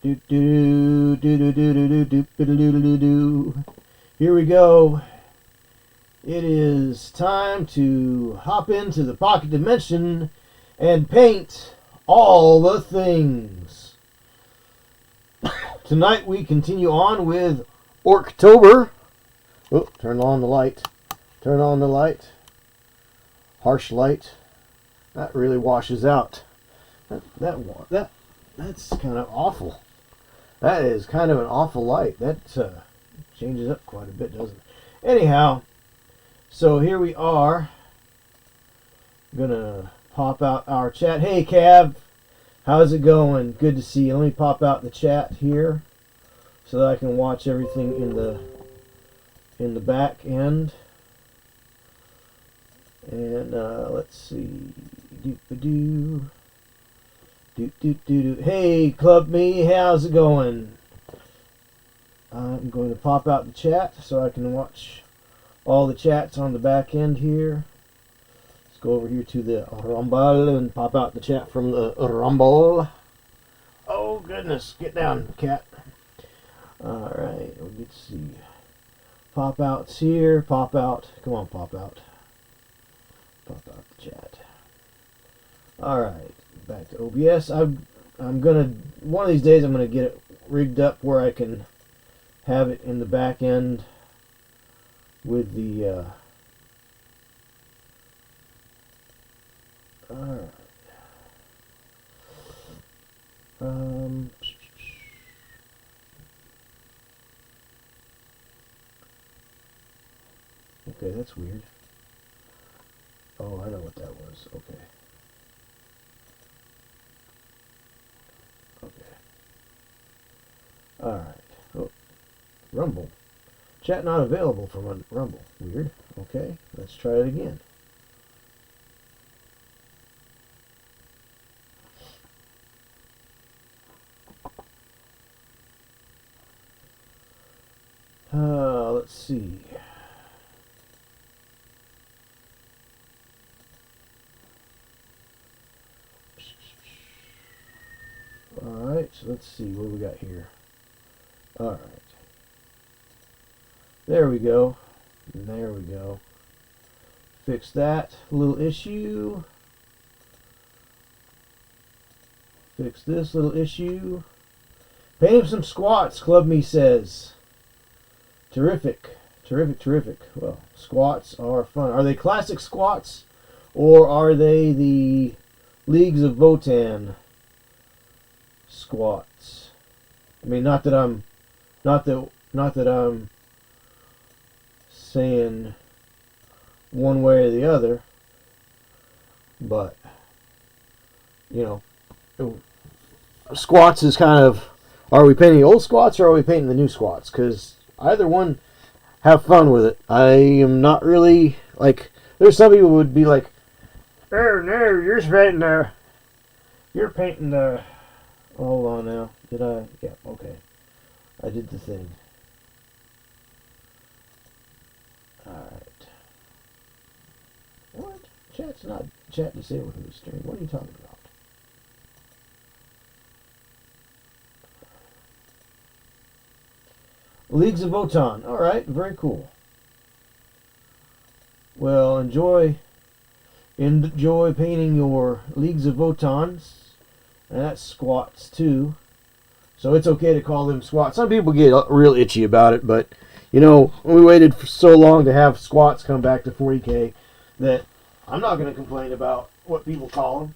Here we go. It is time to hop into the pocket dimension and paint all the things. Tonight we continue on with Orktober. Oh, turn on the light. Turn on the light. Harsh light. That really washes out. That's kind of awful. That is kind of an awful light. That changes up quite a bit, doesn't it? Anyhow, so here we are. I'm gonna pop out our chat. Hey, Cav, how's it going? Good to see you. Let me pop out the chat here so that I can watch everything in the back end. And let's see. Hey, Club Me, how's it going? I'm going to pop out the chat so I can watch all the chats on the back end here. Let's go over here to the Rumble and pop out the chat from the Rumble. Oh, goodness. Get down, cat. Alright, let's see. Pop outs here. Pop out. Come on, pop out. Pop out the chat. Alright, back to OBS. I'm gonna, one of these days I'm gonna get it rigged up where I can have it in the back end with the alright. Okay, that's weird. Oh, I know what that was. Okay. Okay. Alright. Oh. Rumble. Chat not available from Rumble. Weird. Okay. Let's try it again. Let's see. Alright, so let's see what we got here. Alright. There we go. There we go. Fix that little issue. Fix this little issue. Paint him some squats, Club Me says. Terrific. Terrific, terrific. Well, squats are fun. Are they classic squats? Or are they the Leagues of Votan squats? I mean, not that I'm saying one way or the other, but you know, squats is kind of, are we painting old squats or are we painting the new squats? Because either one, have fun with it. I am not really like, there's some people who would be like, oh no, you're painting the hold on now. Did I? Yeah, okay. I did the thing. Alright. What? Chat's not chat disabled from the stream. What are you talking about? Leagues of Votan. Alright, very cool. Well, enjoy painting your Leagues of Votans. And that's squats too. So it's okay to call them squats. Some people get real itchy about it, but you know, we waited for so long to have squats come back to 40K that I'm not going to complain about what people call them.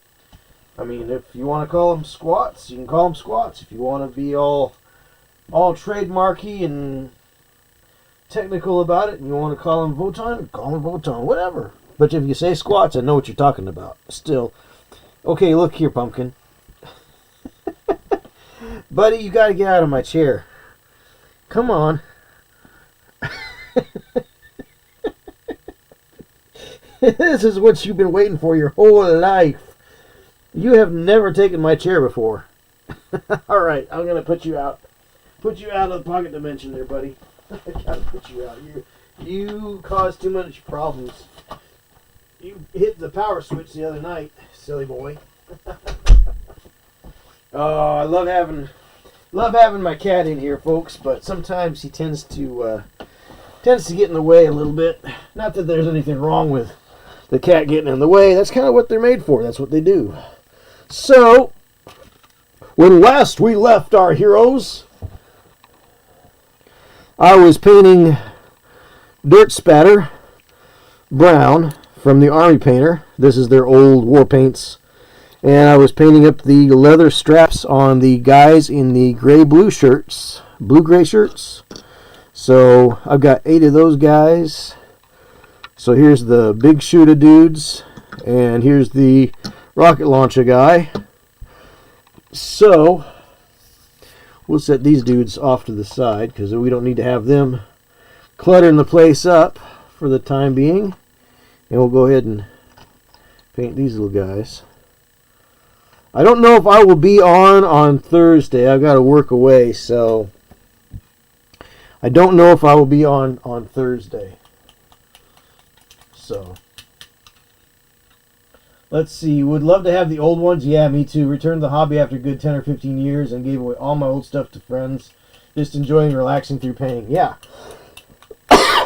I mean, if you want to call them squats, you can call them squats. If you want to be all trademarky and technical about it and you want to call them Votan, call them Votan, whatever. But if you say squats, I know what you're talking about. Still. Okay, look here, Pumpkin. Buddy, you got to get out of my chair. Come on. This is what you've been waiting for your whole life. You have never taken my chair before. Alright, I'm going to put you out. Put you out of the pocket dimension there, buddy. I got to put you out. You caused too much problems. You hit the power switch the other night, silly boy. Oh, I love having... Love having my cat in here, folks, but sometimes he tends to get in the way a little bit. Not that there's anything wrong with the cat getting in the way. That's kind of what they're made for. That's what they do. So, when last we left our heroes, I was painting Dirt Spatter brown from the Army Painter. This is their old war paints. And I was painting up the leather straps on the guys in the gray-blue shirts, blue-gray shirts. So I've got 8 of those guys. So here's the big shooter dudes, and here's the rocket launcher guy. So we'll set these dudes off to the side because we don't need to have them cluttering the place up for the time being. And we'll go ahead and paint these little guys. I don't know if I will be on Thursday. I've got to work away, so I don't know if I will be on Thursday. So let's see. Would love to have the old ones. Yeah, me too. Returned the hobby after a good 10 or 15 years and gave away all my old stuff to friends. Just enjoying relaxing through painting. Yeah.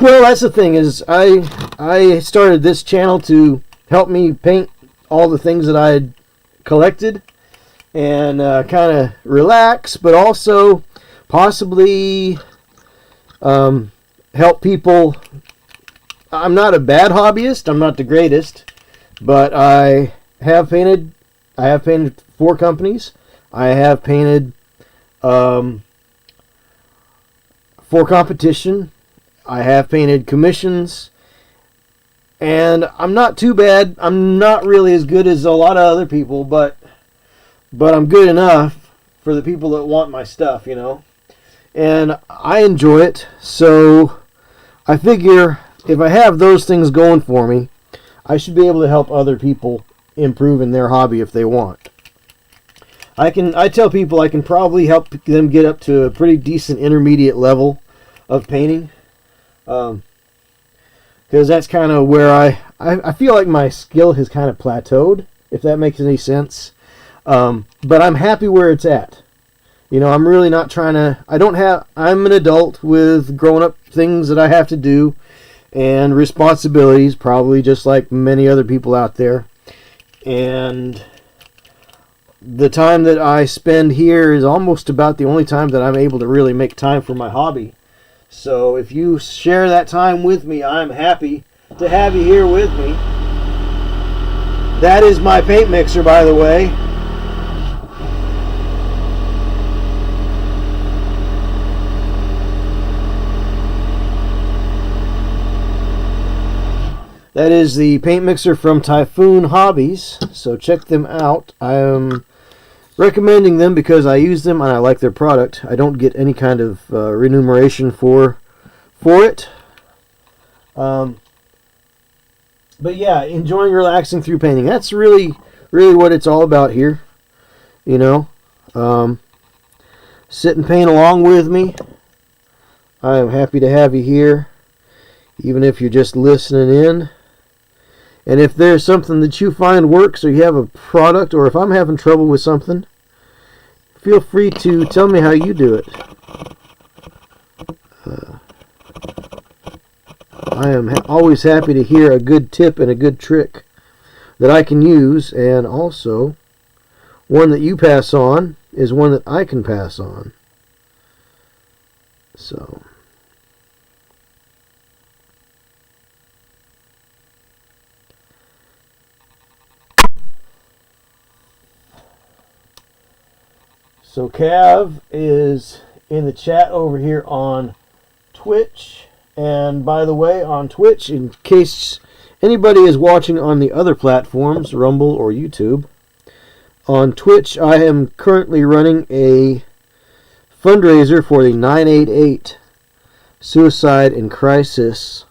Well, that's the thing is I started this channel to help me paint all the things that I had collected and kind of relax, but also possibly help people. I'm not a bad hobbyist. I'm not the greatest, but I have painted 4 companies. I have painted for competition. I have painted commissions, and I'm not too bad. I'm not really as good as a lot of other people, but I'm good enough for the people that want my stuff, you know. And I enjoy it, so I figure if I have those things going for me, I should be able to help other people improve in their hobby if they want. I tell people I can probably help them get up to a pretty decent intermediate level of painting. Because that's kind of where I feel like my skill has kind of plateaued, if that makes any sense. But I'm happy where it's at. You know, I'm really not trying to, I'm an adult with grown up things that I have to do and responsibilities, probably just like many other people out there. And the time that I spend here is almost about the only time that I'm able to really make time for my hobby. So if you share that time with me, I'm happy to have you here with me. That is my paint mixer, by the way. That is the paint mixer from Typhoon Hobbies, so check them out. I am recommending them because I use them and I like their product. I don't get any kind of remuneration for it. But yeah, enjoying relaxing through painting. That's really what it's all about here. You know, sit and paint along with me. I am happy to have you here, even if you're just listening in. And if there's something that you find works, or you have a product, or if I'm having trouble with something, feel free to tell me how you do it. I am always happy to hear a good tip and a good trick that I can use, and also one that you pass on is one that I can pass on. So Cav is in the chat over here on Twitch. And by the way, on Twitch, in case anybody is watching on the other platforms, Rumble or YouTube, on Twitch I am currently running a fundraiser for the 988 Suicide and Crisis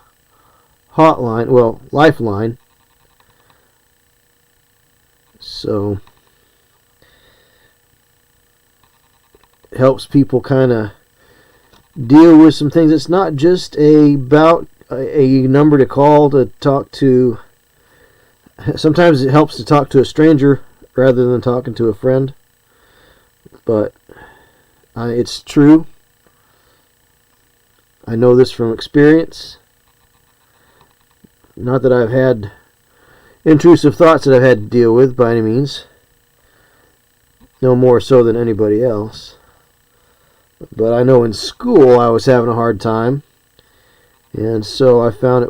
hotline, well, lifeline. So it helps people kind of deal with some things. It's not just about a number to call to talk to. Sometimes it helps to talk to a stranger rather than talking to a friend. But It's true. I know this from experience. Not that I've had intrusive thoughts that I've had to deal with by any means. No more so than anybody else. But I know in school I was having a hard time. And so I found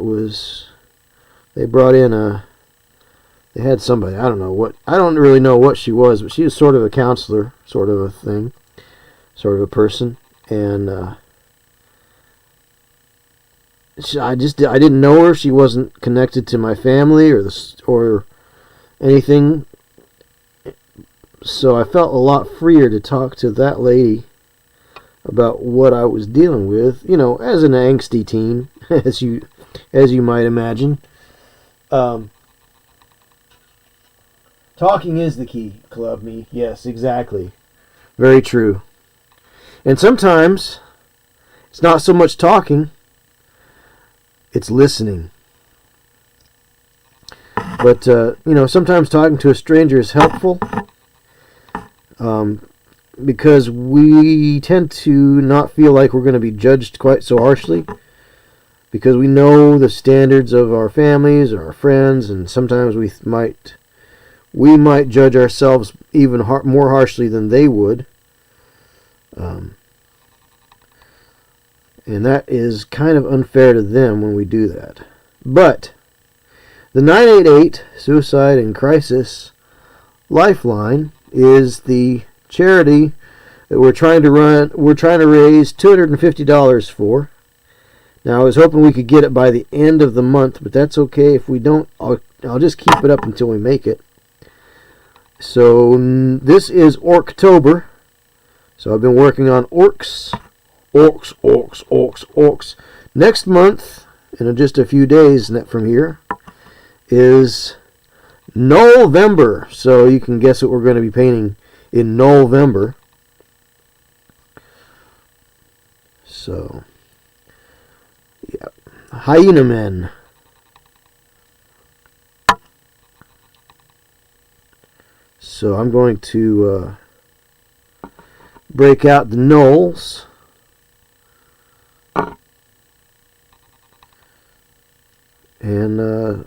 they brought in they had somebody, I don't really know what she was, but she was sort of a counselor, sort of a thing, sort of a person. And I didn't know her. She wasn't connected to my family or anything. So I felt a lot freer to talk to that lady about what I was dealing with, as an angsty teen, as you might imagine. Talking is the key, Club Me. Yes, exactly. Very true. And sometimes it's not so much talking, it's listening. But, sometimes talking to a stranger is helpful. Because we tend to not feel like we're going to be judged quite so harshly, because we know the standards of our families or our friends, and sometimes we might judge ourselves even more harshly than they would, and that is kind of unfair to them when we do that. But the 988 Suicide and Crisis Lifeline is the charity that we're trying to raise $250 for. Now I was hoping we could get it by the end of the month, but that's okay. If we don't, I'll just keep it up until we make it. So this is Orktober. So I've been working on Orks. Next month, in just a few days from here, is November. So you can guess what we're going to be painting in November. So, yeah. Hyena Men. So I'm going to break out the gnolls. And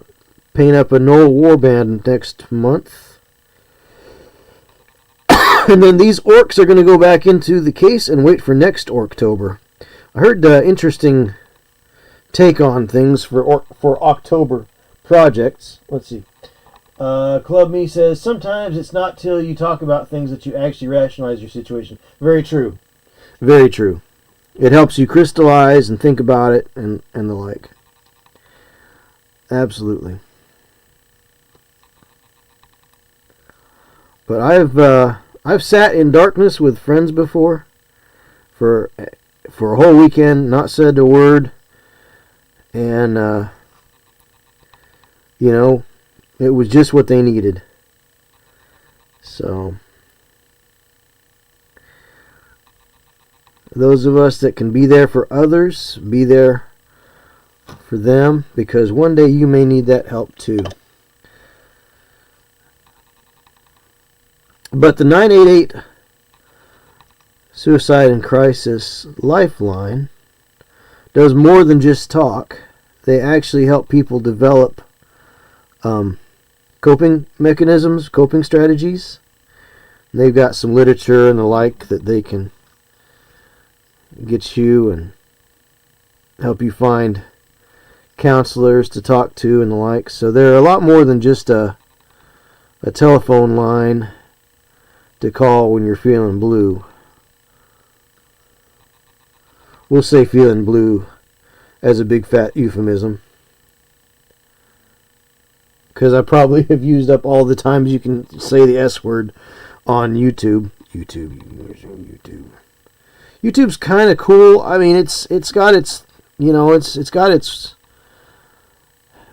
paint up a gnoll warband next month. And then these orcs are going to go back into the case and wait for next Orktober. I heard interesting take on things for October projects. Let's see. Club Me says, sometimes it's not till you talk about things that you actually rationalize your situation. Very true. Very true. It helps you crystallize and think about it and the like. Absolutely. But I've sat in darkness with friends before for a whole weekend, not said a word, and it was just what they needed. So those of us that can be there for others, be there for them, because one day you may need that help too. But the 988 Suicide and Crisis Lifeline does more than just talk. They actually help people develop coping mechanisms, coping strategies. And they've got some literature and the like that they can get you and help you find counselors to talk to and the like. So they're a lot more than just a telephone line to call when you're feeling blue. We'll say feeling blue as a big fat euphemism, because I probably have used up all the times you can say the S word on YouTube. YouTube's kind of cool. I mean, it's got its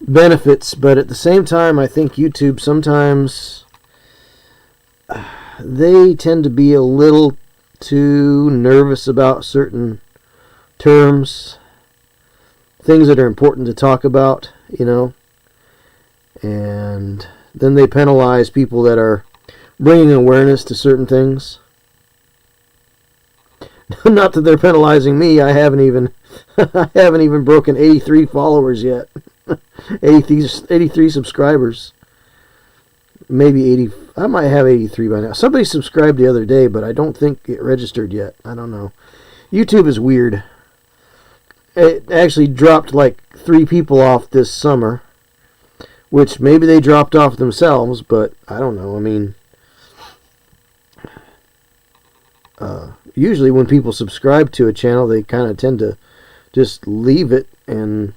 benefits, but at the same time, I think YouTube sometimes they tend to be a little too nervous about certain terms, things that are important to talk about, and then they penalize people that are bringing awareness to certain things. Not that they're penalizing me. I haven't even I haven't even broken 83 followers yet. 83 subscribers. Maybe 80. I might have 83 by now. Somebody subscribed the other day, but I don't think it registered yet. I don't know. YouTube is weird. It actually dropped like 3 people off this summer, which maybe they dropped off themselves, but I don't know. I mean, usually when people subscribe to a channel, they kind of tend to just leave it, and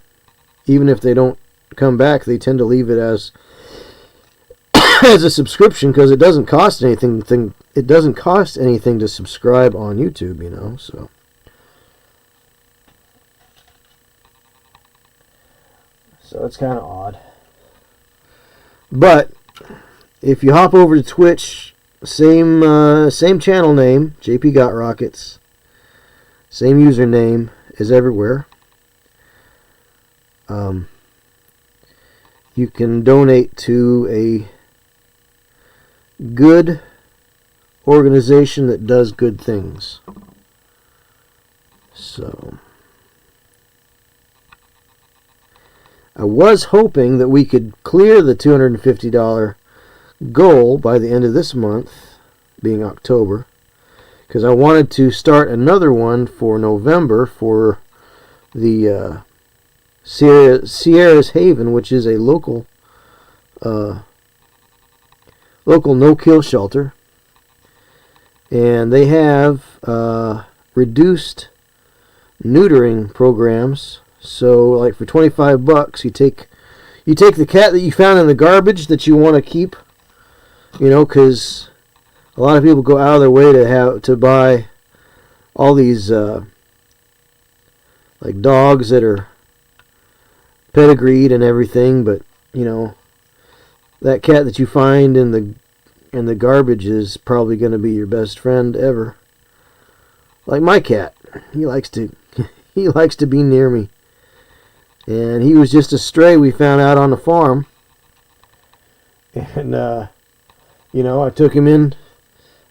even if they don't come back, they tend to leave it as as a subscription, because it doesn't cost anything. It doesn't cost anything to subscribe on YouTube, you know. So it's kind of odd. But if you hop over to Twitch, same channel name, JP Got Rockets, same username as everywhere. You can donate to a good organization that does good things. So I was hoping that we could clear the $250 goal by the end of this month, being October, because I wanted to start another one for November for the Sierra's Haven, which is a local no-kill shelter, and they have reduced neutering programs. So, like for $25, you take the cat that you found in the garbage that you want to keep, you know, because a lot of people go out of their way to buy all these like dogs that are pedigreed and everything, but you know, that cat that you find in the garbage is probably going to be your best friend ever. Like my cat, he likes to be near me, and he was just a stray we found out on the farm, and you know, I took him in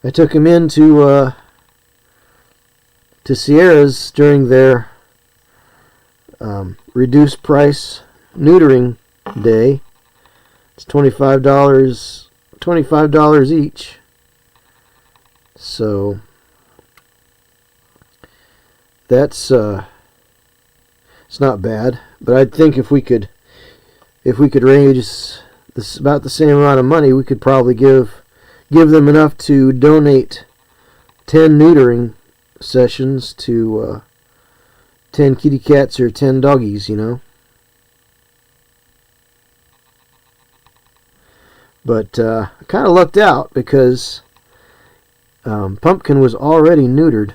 to Sierra's during their reduced price neutering day. It's $25 each. So that's it's not bad. But I think if we could raise this about the same amount of money, we could probably give them enough to donate 10 neutering sessions to 10 kitty cats or 10 doggies, you know. But I kind of lucked out because Pumpkin was already neutered.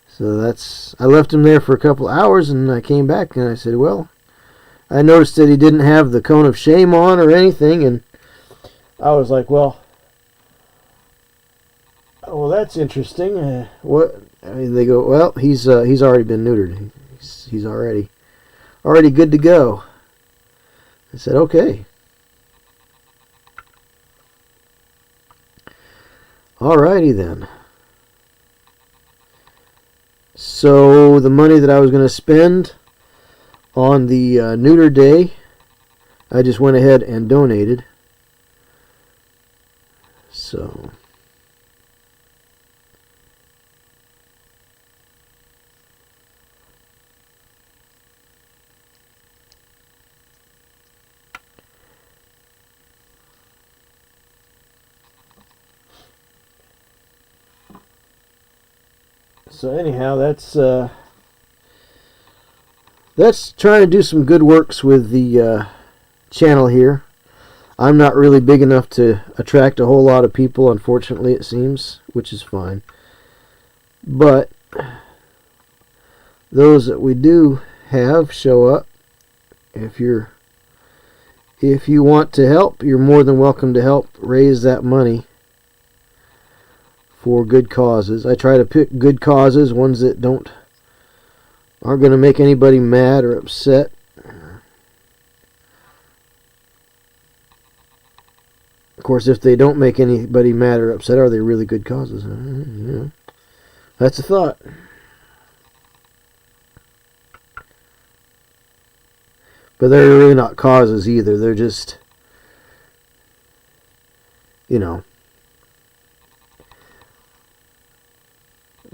So I left him there for a couple hours, and I came back and I said, well, I noticed that he didn't have the cone of shame on or anything, and I was like, well, that's interesting. What? I mean, they go, well, he's already been neutered. He's already good to go. I said, okay. Alrighty then. So the money that I was going to spend on the neuter day, I just went ahead and donated. So anyhow, that's trying to do some good works with the channel here. I'm not really big enough to attract a whole lot of people, unfortunately, it seems, which is fine. But those that we do have show up. If you want to help, you're more than welcome to help raise that money for good causes. I try to pick good causes, ones that aren't going to make anybody mad or upset. Of course, if they don't make anybody mad or upset, are they really good causes? Yeah. That's a thought. But they're really not causes either. They're just, you know,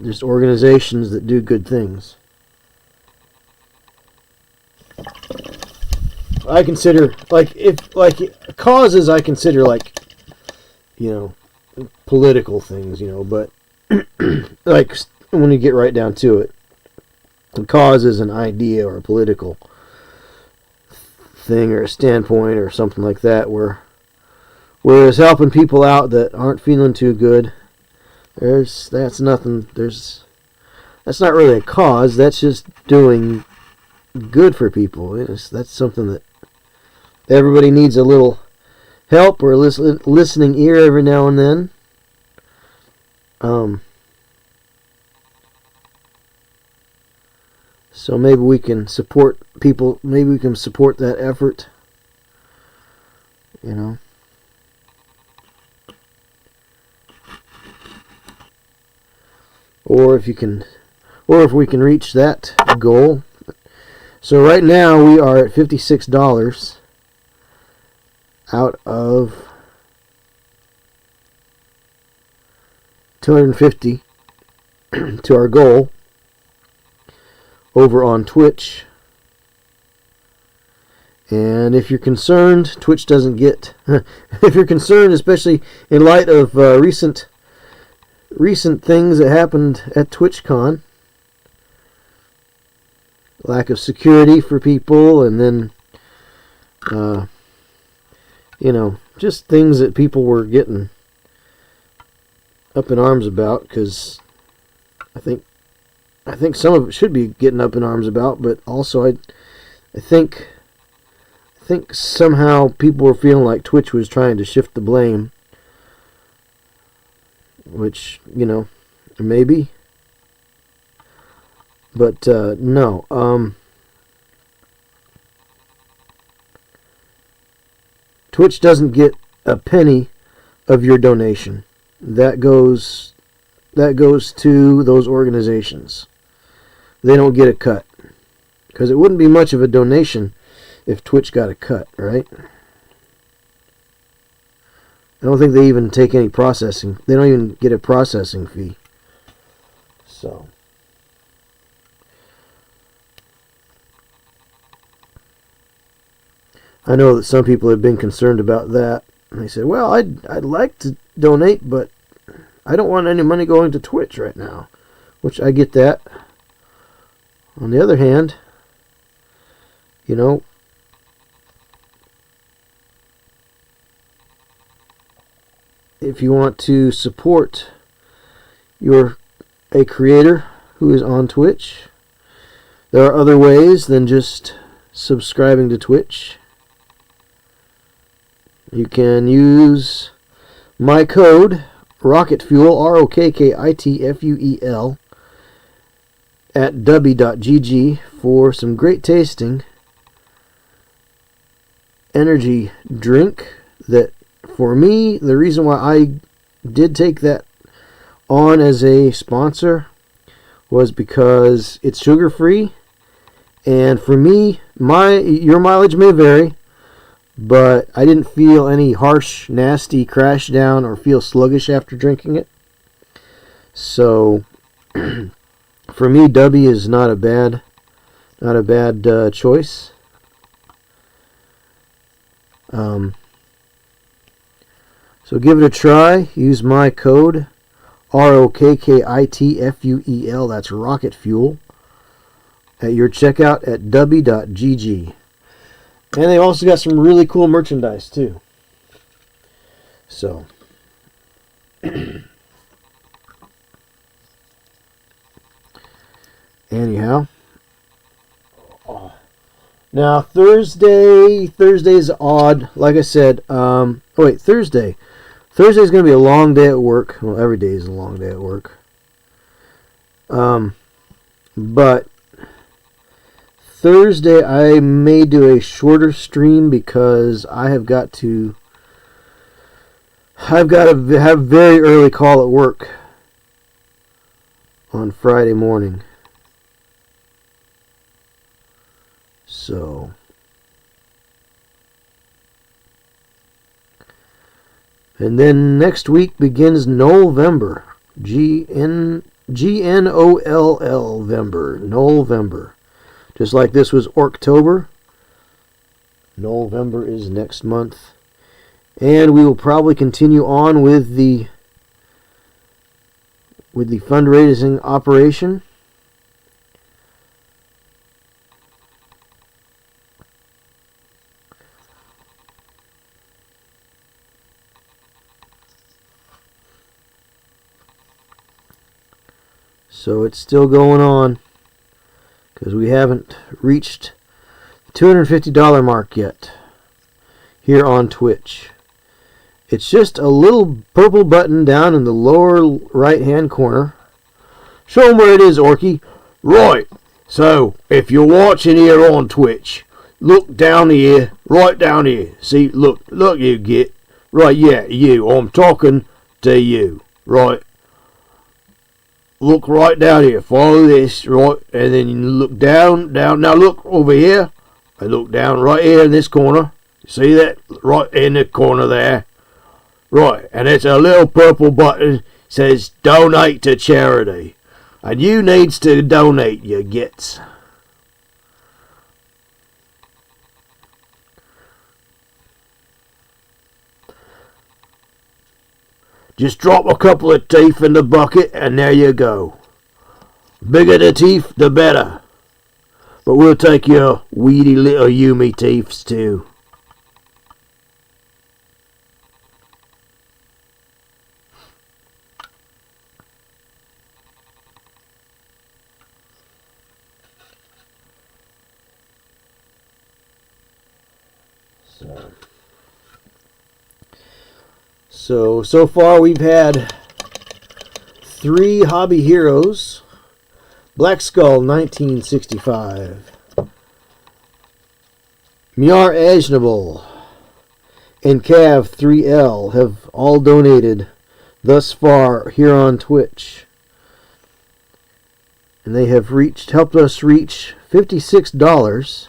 just organizations that do good things. I consider, causes, I consider like, you know, political things, you know, but like when you get right down to it, a cause is an idea or a political thing or a standpoint or something like that, whereas helping people out that aren't feeling too good, that's not really a cause. That's just doing good for people. That's something that everybody needs a little help or listening ear every now and then. So maybe we can support people. Maybe we can support that effort. You know. Or if we can reach that goal. So right now we are at $56 out of 250 to our goal over on Twitch. And if you're concerned, Twitch doesn't get if you're concerned, especially in light of recent things that happened at TwitchCon, lack of security for people, and then you know, just things that people were getting up in arms about, because I think some of it should be getting up in arms about, but also I think somehow people were feeling like Twitch was trying to shift the blame, which, you know, maybe, but no. Twitch doesn't get a penny of your donation. That goes to those organizations. They don't get a cut, because it wouldn't be much of a donation if Twitch got a cut, right? I don't think they even take any processing. They don't even get a processing fee. So I know that some people have been concerned about that. And they say, well, I'd like to donate, but I don't want any money going to Twitch right now. Which I get that. On the other hand, you know, if you want to support a creator who is on Twitch, there are other ways than just subscribing to Twitch. You can use my code ROCKETFUEL, ROKKITFUEL, at w.gg for some great tasting energy drink that, for me, the reason why I did take that on as a sponsor was because it's sugar free, and for me, your mileage may vary, but I didn't feel any harsh, nasty crash down or feel sluggish after drinking it. So for me, W is not a bad choice. So give it a try. Use my code ROKKITFUEL. That's Rocket Fuel at your checkout at w.gg. And they also got some really cool merchandise too. So anyhow, now Thursday's odd. Like I said, Thursday's going to be a long day at work. Well, every day is a long day at work. But Thursday I may do a shorter stream because I've got to have very early call at work on Friday morning. So, and then next week begins November. G-N-O-L-L, November. Just like this was Orktober, November is next month. And we will probably continue on with the fundraising operation. So it's still going on because we haven't reached the $250 mark yet here on Twitch. It's just a little purple button down in the lower right hand corner. Show them where it is, Orky. Right. So if you're watching here on Twitch, look down here, right down here. See, look you get. Right, yeah, you. I'm talking to you. Right. Look right down here. Follow this, right? And then you look down. Now look over here. I look down right here in this corner. See that? Right in the corner there. Right. And it's a little purple button. Says donate to charity. And you needs to donate, you gets. Just drop a couple of teeth in the bucket and there you go. Bigger the teeth, the better. But we'll take your weedy little Yumi teeths too. So far we've had 3 hobby heroes. Black Skull 1965, Miar Ajnable, and Cav 3L have all donated thus far here on Twitch. And they have helped us reach $56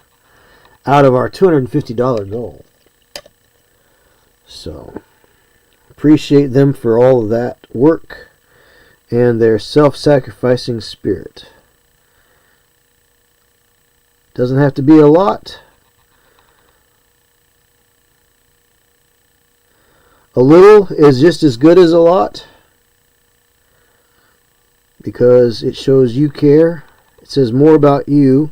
out of our $250 goal. So appreciate them for all of that work and their self-sacrificing spirit. Doesn't have to be a lot. A little is just as good as a lot because it shows you care. It says more about you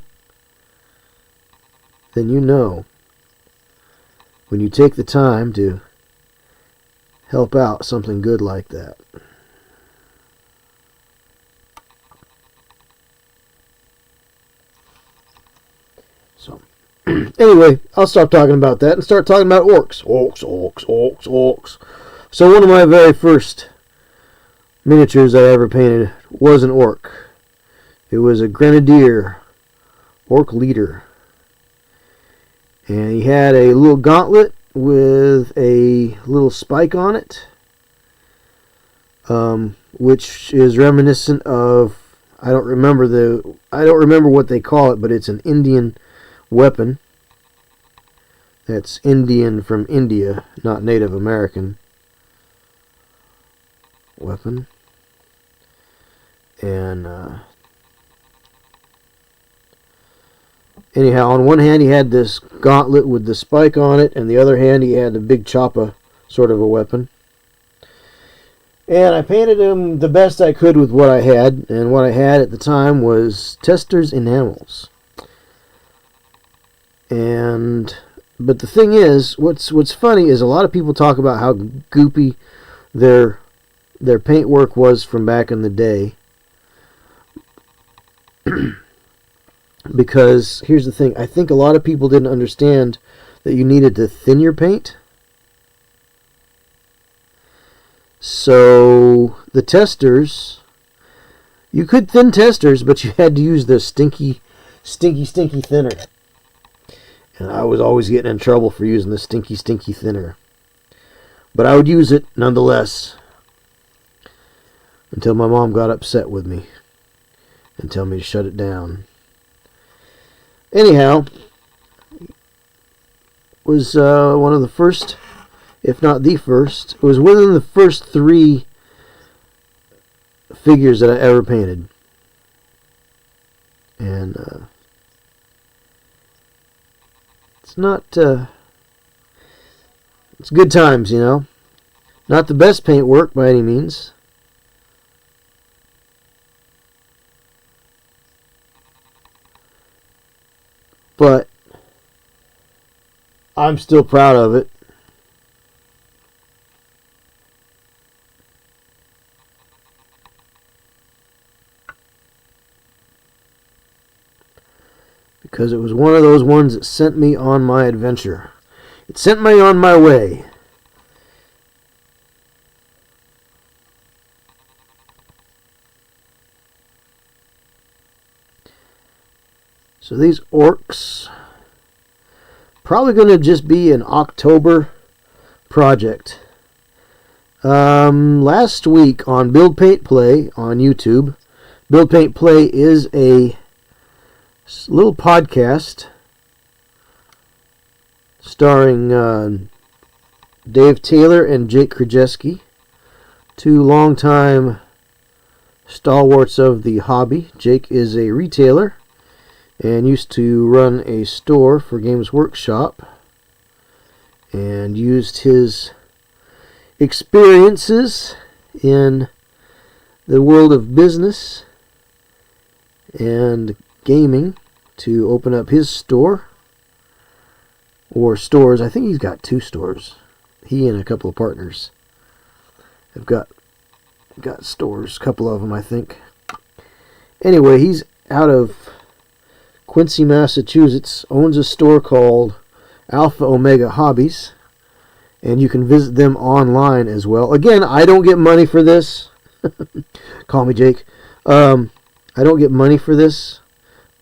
than you know when you take the time to help out something good like that. So, anyway, I'll stop talking about that and start talking about orcs. Orcs. So one of my very first miniatures I ever painted was an orc. It was a grenadier, orc leader. And he had a little gauntlet with a little spike on it, which is reminiscent of, I don't remember what they call it, but it's an Indian weapon. That's Indian from India, not Native American weapon. And anyhow, on one hand he had this gauntlet with the spike on it, and the other hand he had a big choppa sort of a weapon. And I painted him the best I could with what I had, and what I had at the time was Tester's enamels. But the thing is, what's funny is a lot of people talk about how goopy their paintwork was from back in the day. Because here's the thing, I think a lot of people didn't understand that you needed to thin your paint. So the testers, you could thin testers, but you had to use the stinky thinner. And I was always getting in trouble for using the stinky thinner. But I would use it nonetheless until my mom got upset with me. and tell me to shut it down. Anyhow, was one of the first, if not the first. It was within the first 3 figures that I ever painted. And it's not, it's good times, you know. Not the best paint work by any means. But I'm still proud of it. Because it was one of those ones that sent me on my adventure. It sent me on my way. So these Orks, probably going to just be an Orktober project. Last week on Build Paint Play on YouTube, Build Paint Play is a little podcast starring Dave Taylor and Jake Krajewski, 2 longtime stalwarts of the hobby. Jake is a retailer and used to run a store for Games Workshop, and used his experiences in the world of business and gaming to open up his store, or stores. I think he's got 2 stores. He and a couple of partners have got stores, a couple of them, I think. Anyway, he's out of Quincy, Massachusetts, owns a store called Alpha Omega Hobbies, and you can visit them online as well. Again, I don't get money for this. Call me Jake. I don't get money for this,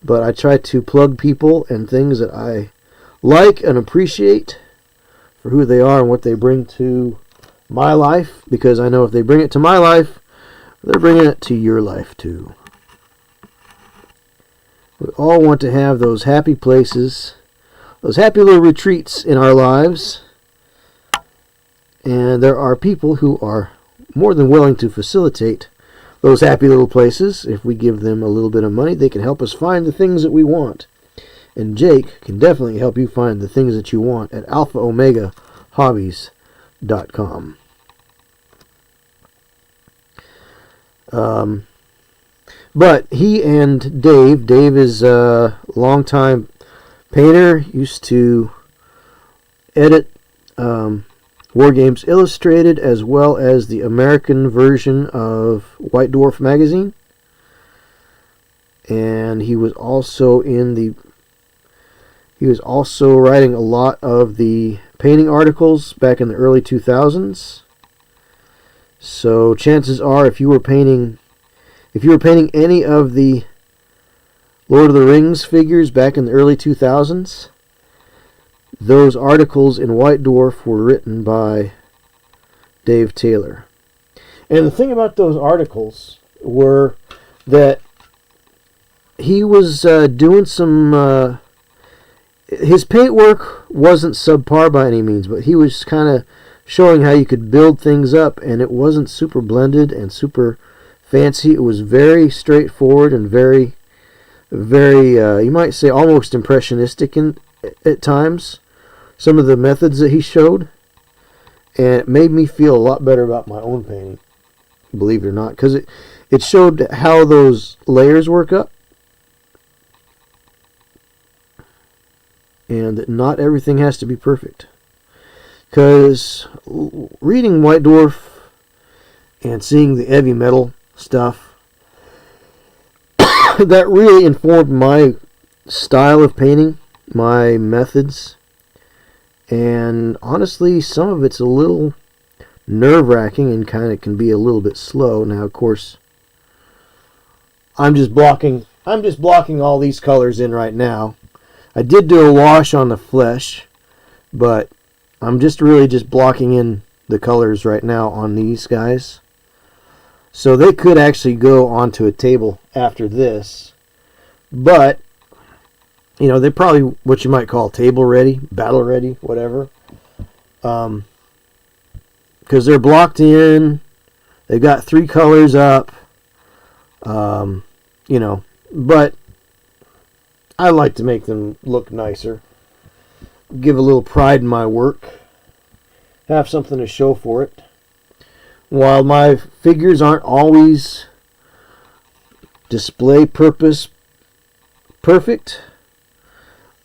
but I try to plug people and things that I like and appreciate for who they are and what they bring to my life, because I know if they bring it to my life, they're bringing it to your life too. We all want to have those happy places, those happy little retreats in our lives. And there are people who are more than willing to facilitate those happy little places. If we give them a little bit of money, they can help us find the things that we want. And Jake can definitely help you find the things that you want at alphaomegahobbies.com. But he and Dave is a longtime painter, used to edit War Games Illustrated as well as the American version of White Dwarf magazine. And he was also writing a lot of the painting articles back in the early 2000s. So chances are, if you were painting any of the Lord of the Rings figures back in the early 2000s, those articles in White Dwarf were written by Dave Taylor. And the thing about those articles were that he was doing some... his paint work wasn't subpar by any means, but he was kind of showing how you could build things up, and it wasn't super blended and super fancy. It was very straightforward and very, very, you might say almost impressionistic at times, some of the methods that he showed. And it made me feel a lot better about my own painting, believe it or not, because it showed how those layers work up, and that not everything has to be perfect. Because reading White Dwarf and seeing the heavy metal stuff, that really informed my style of painting, my methods, and honestly, some of it's a little nerve-wracking and kind of can be a little bit slow. Now, of course, I'm just blocking all these colors in right now. I did do a wash on the flesh, but I'm just really blocking in the colors right now on these guys. So they could actually go onto a table after this. But, you know, they're probably what you might call table ready, battle ready, whatever. Because they're blocked in. They've got 3 colors up. You know, but I like to make them look nicer. Give a little pride in my work. Have something to show for it. While my figures aren't always display purpose perfect,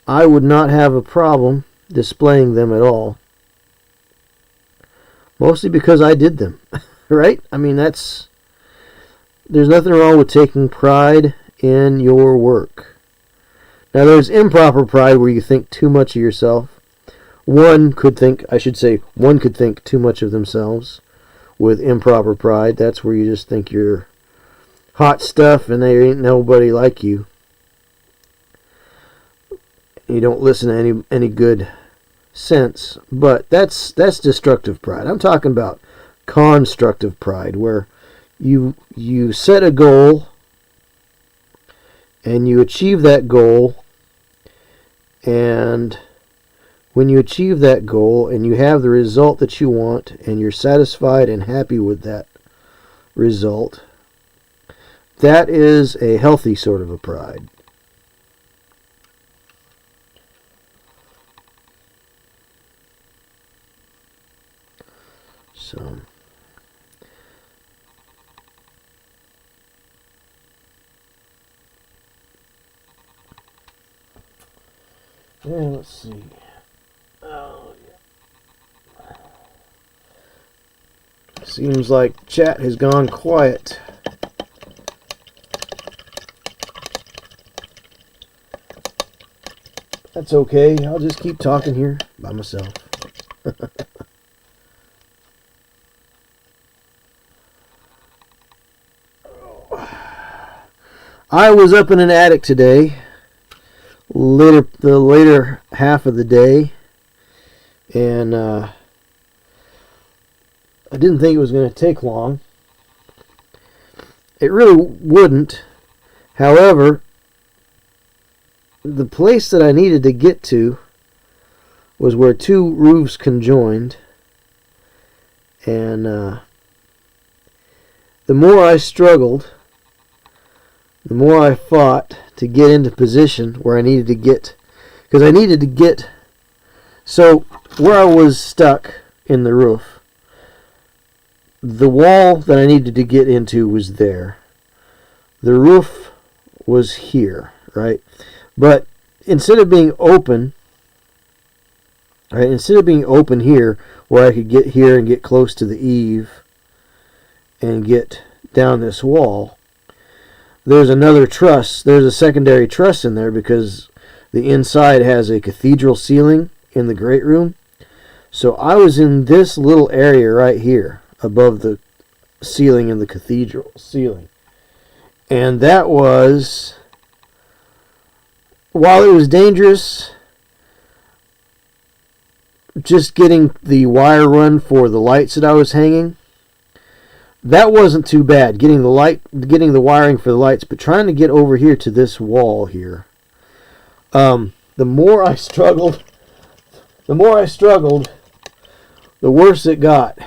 I would not have a problem displaying them at all. Mostly because I did them, right? I mean, there's nothing wrong with taking pride in your work. Now, there's improper pride where you think too much of yourself. One could think too much of themselves with improper pride. That's where you just think you're hot stuff and there ain't nobody like you. You don't listen to any good sense. But that's destructive pride. I'm talking about constructive pride, where you set a goal and you achieve that goal, and when you achieve that goal and you have the result that you want and you're satisfied and happy with that result, that is a healthy sort of a pride. So yeah, let's see. Oh, yeah. Seems like chat has gone quiet. That's okay. I'll just keep talking here by myself. I was up in an attic today, the later half of the day, and I didn't think it was going to take long. It really wouldn't. However, the place that I needed to get to was where 2 roofs conjoined, and the more I struggled, the more I fought to get into position where I needed to get. Because I needed to get... So, where I was stuck in the roof, the wall that I needed to get into was there. The roof was here, right? But instead of being open... Right, instead of being open here, where I could get here and get close to the eave and get down this wall, there's another truss. There's a secondary truss in there because the inside has a cathedral ceiling in the great room. So I was in this little area right here above the ceiling in the cathedral ceiling. And that was, while it was dangerous, just getting the wire run for the lights that I was hanging, that wasn't too bad, getting the wiring for the lights, but trying to get over here to this wall here. The more I struggled, the worse it got.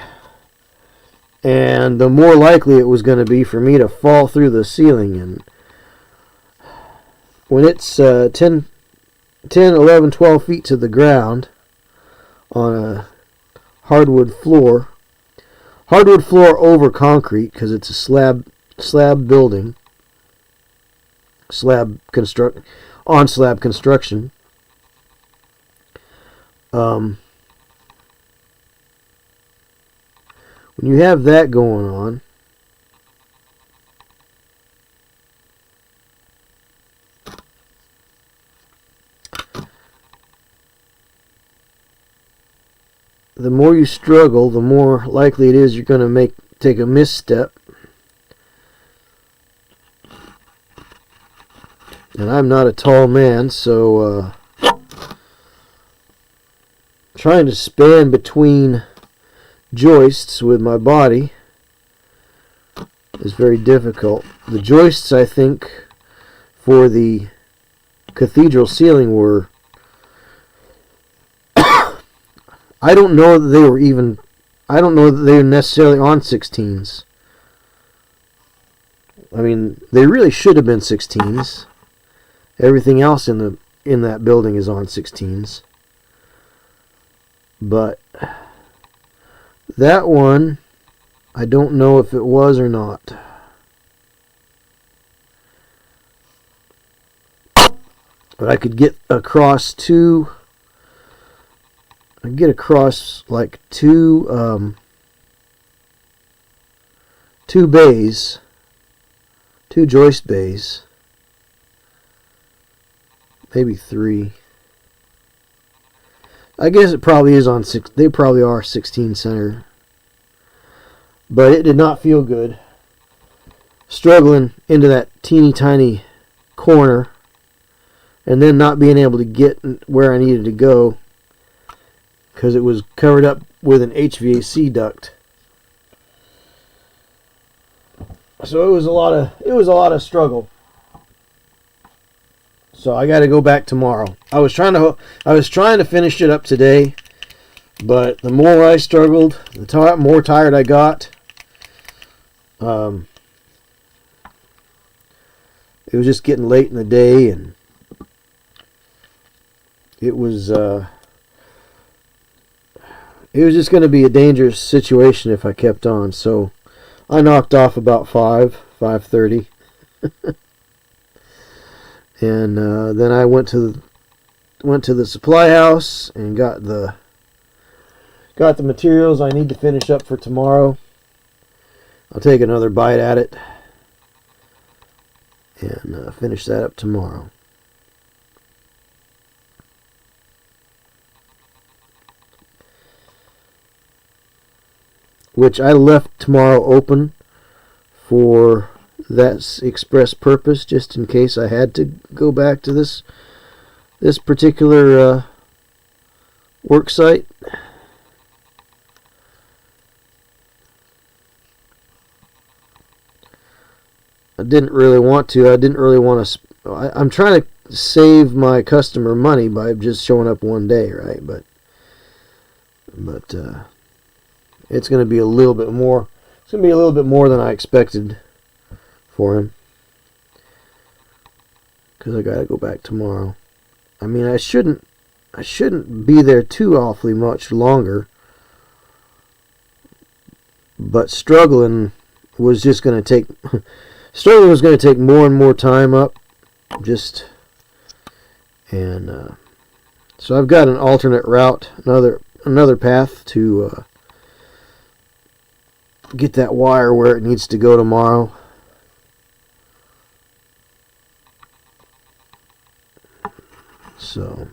And the more likely it was going to be for me to fall through the ceiling. And when it's 10, 11, 12 feet to the ground on a hardwood floor over concrete, because it's a slab building, slab construction. When you have that going on, the more you struggle, the more likely it is you're going to take a misstep. And I'm not a tall man, so trying to span between joists with my body is very difficult. The joists, I think, for the cathedral ceiling were... I don't know that they were even... I don't know that they were necessarily on 16s. I mean, they really should have been 16s. Everything else in that building is on 16s. But that one, I don't know if it was or not. But I could get across two... I get across like two bays, two joist bays, maybe three. I guess it probably is on six. They probably are 16 center, but it did not feel good. Struggling into that teeny tiny corner, and then not being able to get where I needed to go, because it was covered up with an HVAC duct. So it was a lot of struggle. So I got to go back tomorrow. I was trying to finish it up today, but the more I struggled, the more tired I got. It was just getting late in the day, and it was just going to be a dangerous situation if I kept on. So I knocked off about 5:30, and then I went to the supply house and got the materials I need to finish up for tomorrow. I'll take another bite at it and finish that up tomorrow. Which I left tomorrow open for that express purpose, just in case I had to go back to this particular work site. I didn't really want to. I'm trying to save my customer money by just showing up one day, right? But it's going to be a little bit more. It's going to be a little bit more than I expected for him, because I got to go back tomorrow. I mean, I shouldn't be there too awfully much longer, but struggling was going to take more and more time up. So I've got an alternate route, another path to get that wire where it needs to go tomorrow. So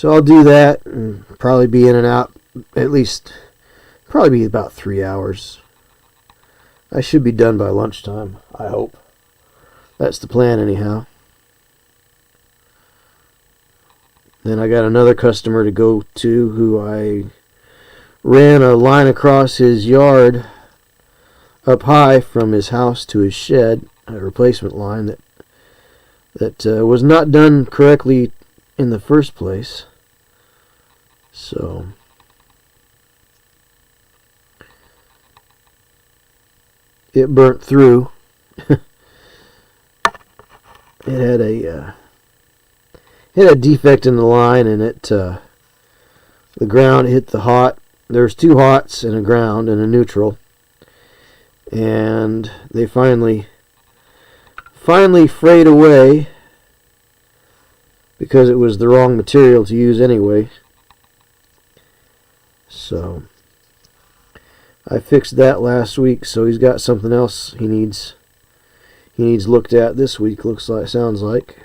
I'll do that and probably be in and out, at least probably be about 3 hours. I should be done by lunchtime, I hope. That's the plan anyhow. Then I got another customer to go to who I ran a line across his yard up high from his house to his shed, a replacement line that was not done correctly in the first place. So it burnt through. It had a defect in the line, and the ground hit the hot. There's two hots and a ground and a neutral, and they finally frayed away because it was the wrong material to use anyway. So I fixed that last week, so he's got something else he needs looked at this week. Sounds like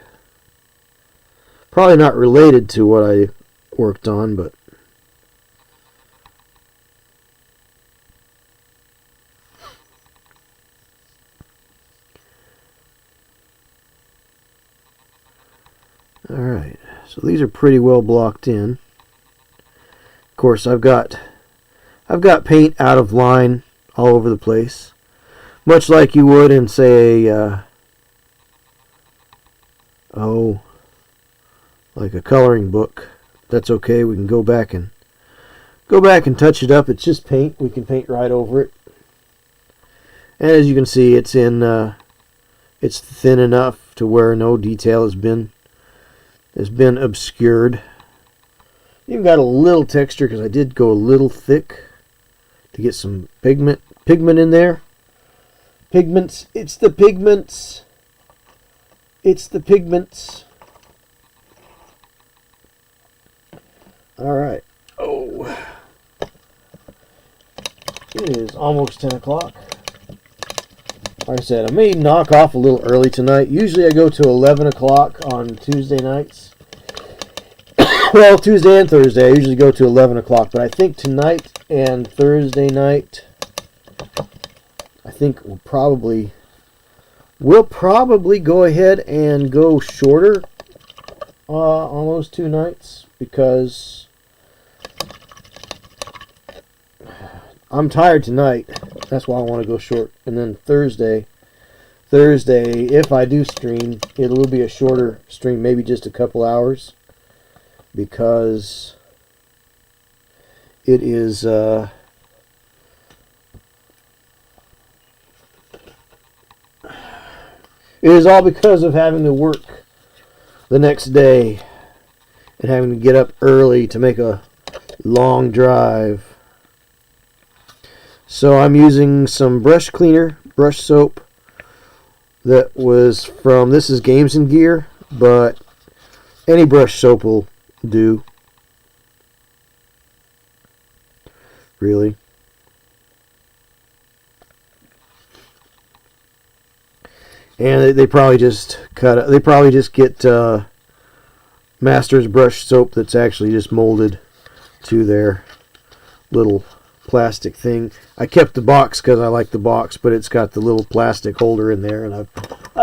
probably not related to what I worked on, but Alright, so these are pretty well blocked in. Of course, I've got paint out of line all over the place, much like you would in, say, like a coloring book. That's okay. We can go back and touch it up. It's just paint. We can paint right over it. And as you can see, it's thin enough to where no detail has been obscured. Even got a little texture because I did go a little thick to get some pigment in there. Pigments. It's the pigments. It's the pigments. All right. Oh, it is almost 10 o'clock. Like I said, I may knock off a little early tonight. Usually I go to 11 o'clock on Tuesday nights. Well, Tuesday and Thursday I usually go to 11 o'clock. But I think tonight and Thursday night, I think we'll probably go ahead and go shorter on those two nights, because I'm tired tonight. That's why I want to go short. And then Thursday, if I do stream, it will be a shorter stream, maybe just a couple hours, because it is it is all because of having to work the next day and having to get up early to make a long drive. So I'm using some brush cleaner, brush soap that was from, this is Games and Gear, but any brush soap will do, really. And they probably just get Master's brush soap that's actually just molded to their little plastic thing. I kept the box because I like the box, but it's got the little plastic holder in there, and I've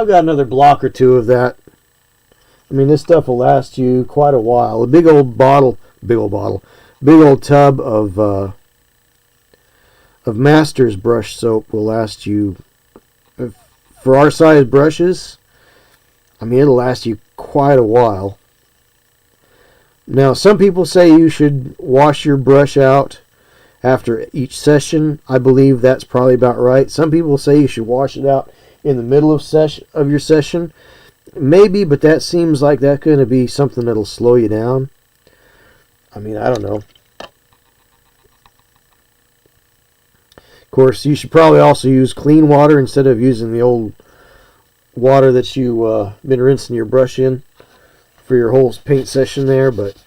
got another block or two of that. I mean, this stuff will last you quite a while. A big old tub of Master's brush soap will last you, for our size brushes, I mean, it'll last you quite a while. Now, some people say you should wash your brush out after each session. I believe that's probably about right. Some people say you should wash it out in the middle of your session. Maybe, but that seems like that's going to be something that'll slow you down. I mean, I don't know. Of course, you should probably also use clean water instead of using the old water that you been rinsing your brush in for your whole paint session there, but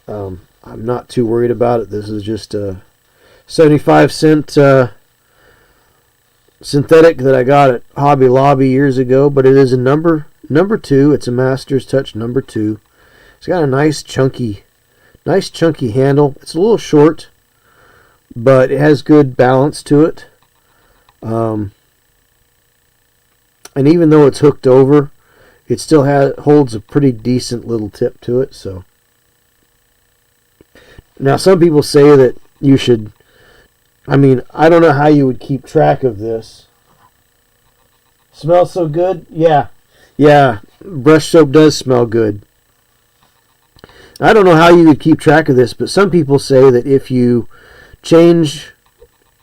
I'm not too worried about it. This is just a 75-cent synthetic that I got at Hobby Lobby years ago, but it is a number 2. It's a Master's Touch number 2. It's got a nice chunky handle. It's a little short, but it has good balance to it. And even though it's hooked over, it still holds a pretty decent little tip to it. So now some people say that you should, I mean, I don't know how you would keep track of this. Smells so good? Yeah, brush soap does smell good. I don't know how you would keep track of this, but some people say that if you change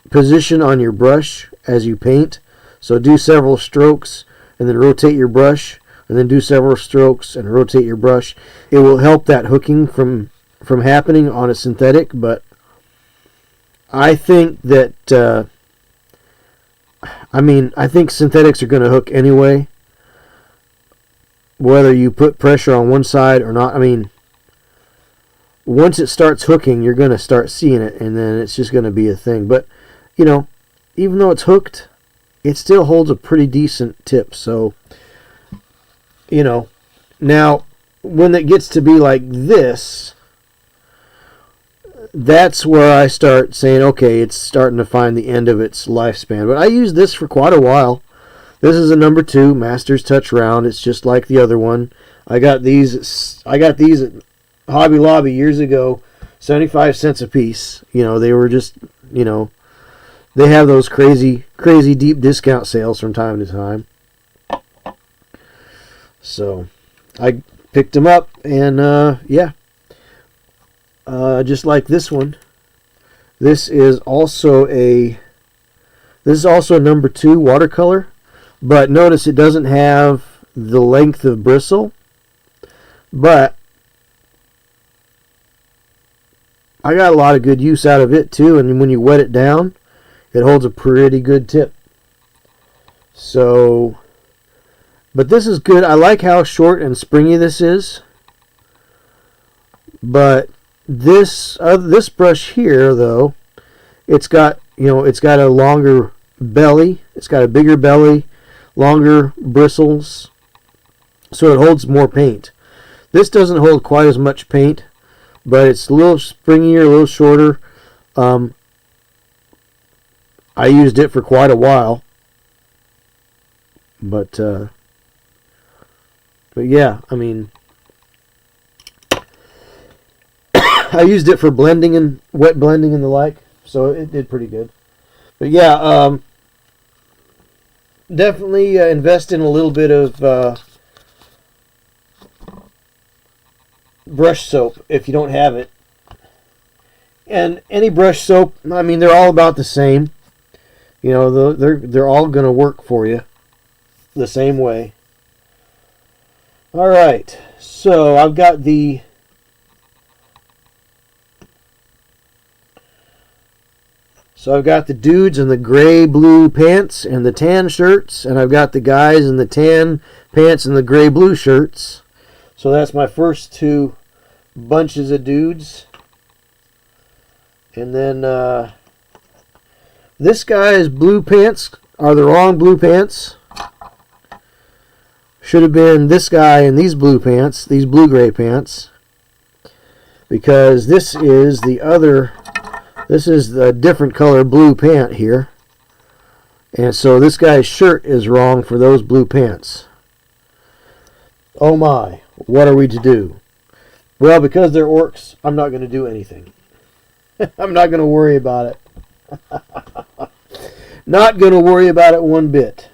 position on your brush as you paint, so do several strokes and then rotate your brush, and then do several strokes and rotate your brush, it will help that hooking from happening on a synthetic. But I think that I think synthetics are going to hook anyway, whether you put pressure on one side or not. I mean, once it starts hooking, you're going to start seeing it, and then it's just going to be a thing. But, you know, even though it's hooked, it still holds a pretty decent tip. So, you know, now when it gets to be like this, that's where I start saying, okay, it's starting to find the end of its lifespan. But I used this for quite a while. This is a number 2 Master's Touch round. It's just like the other one. I got these at Hobby Lobby years ago, 75 cents a piece. You know, they were just, you know, they have those crazy deep discount sales from time to time. So I picked them up, and yeah, just like this one. This is also a number 2 watercolor, but notice it doesn't have the length of bristle, but I got a lot of good use out of it too, and when you wet it down, it holds a pretty good tip. So, but this is good. I like how short and springy this is, but this brush here, though, it's got, you know, it's got a longer belly. It's got a bigger belly, longer bristles, so it holds more paint. This doesn't hold quite as much paint, but it's a little springier, a little shorter. I used it for quite a while, but yeah, I mean, I used it for blending and wet blending and the like, so it did pretty good. But yeah, definitely invest in a little bit of brush soap if you don't have it. And any brush soap, I mean, they're all about the same. You know, they're all going to work for you the same way. All right, so I've got the dudes in the gray-blue pants and the tan shirts, and I've got the guys in the tan pants and the gray-blue shirts. So that's my first 2 bunches of dudes. And then this guy's blue pants are the wrong blue pants. Should have been this guy in these blue pants, these blue-gray pants, because this is the different color blue pant here. And so this guy's shirt is wrong for those blue pants. Oh my, what are we to do? Well, because they're orcs, I'm not going to do anything. I'm not going to worry about it. Not going to worry about it one bit.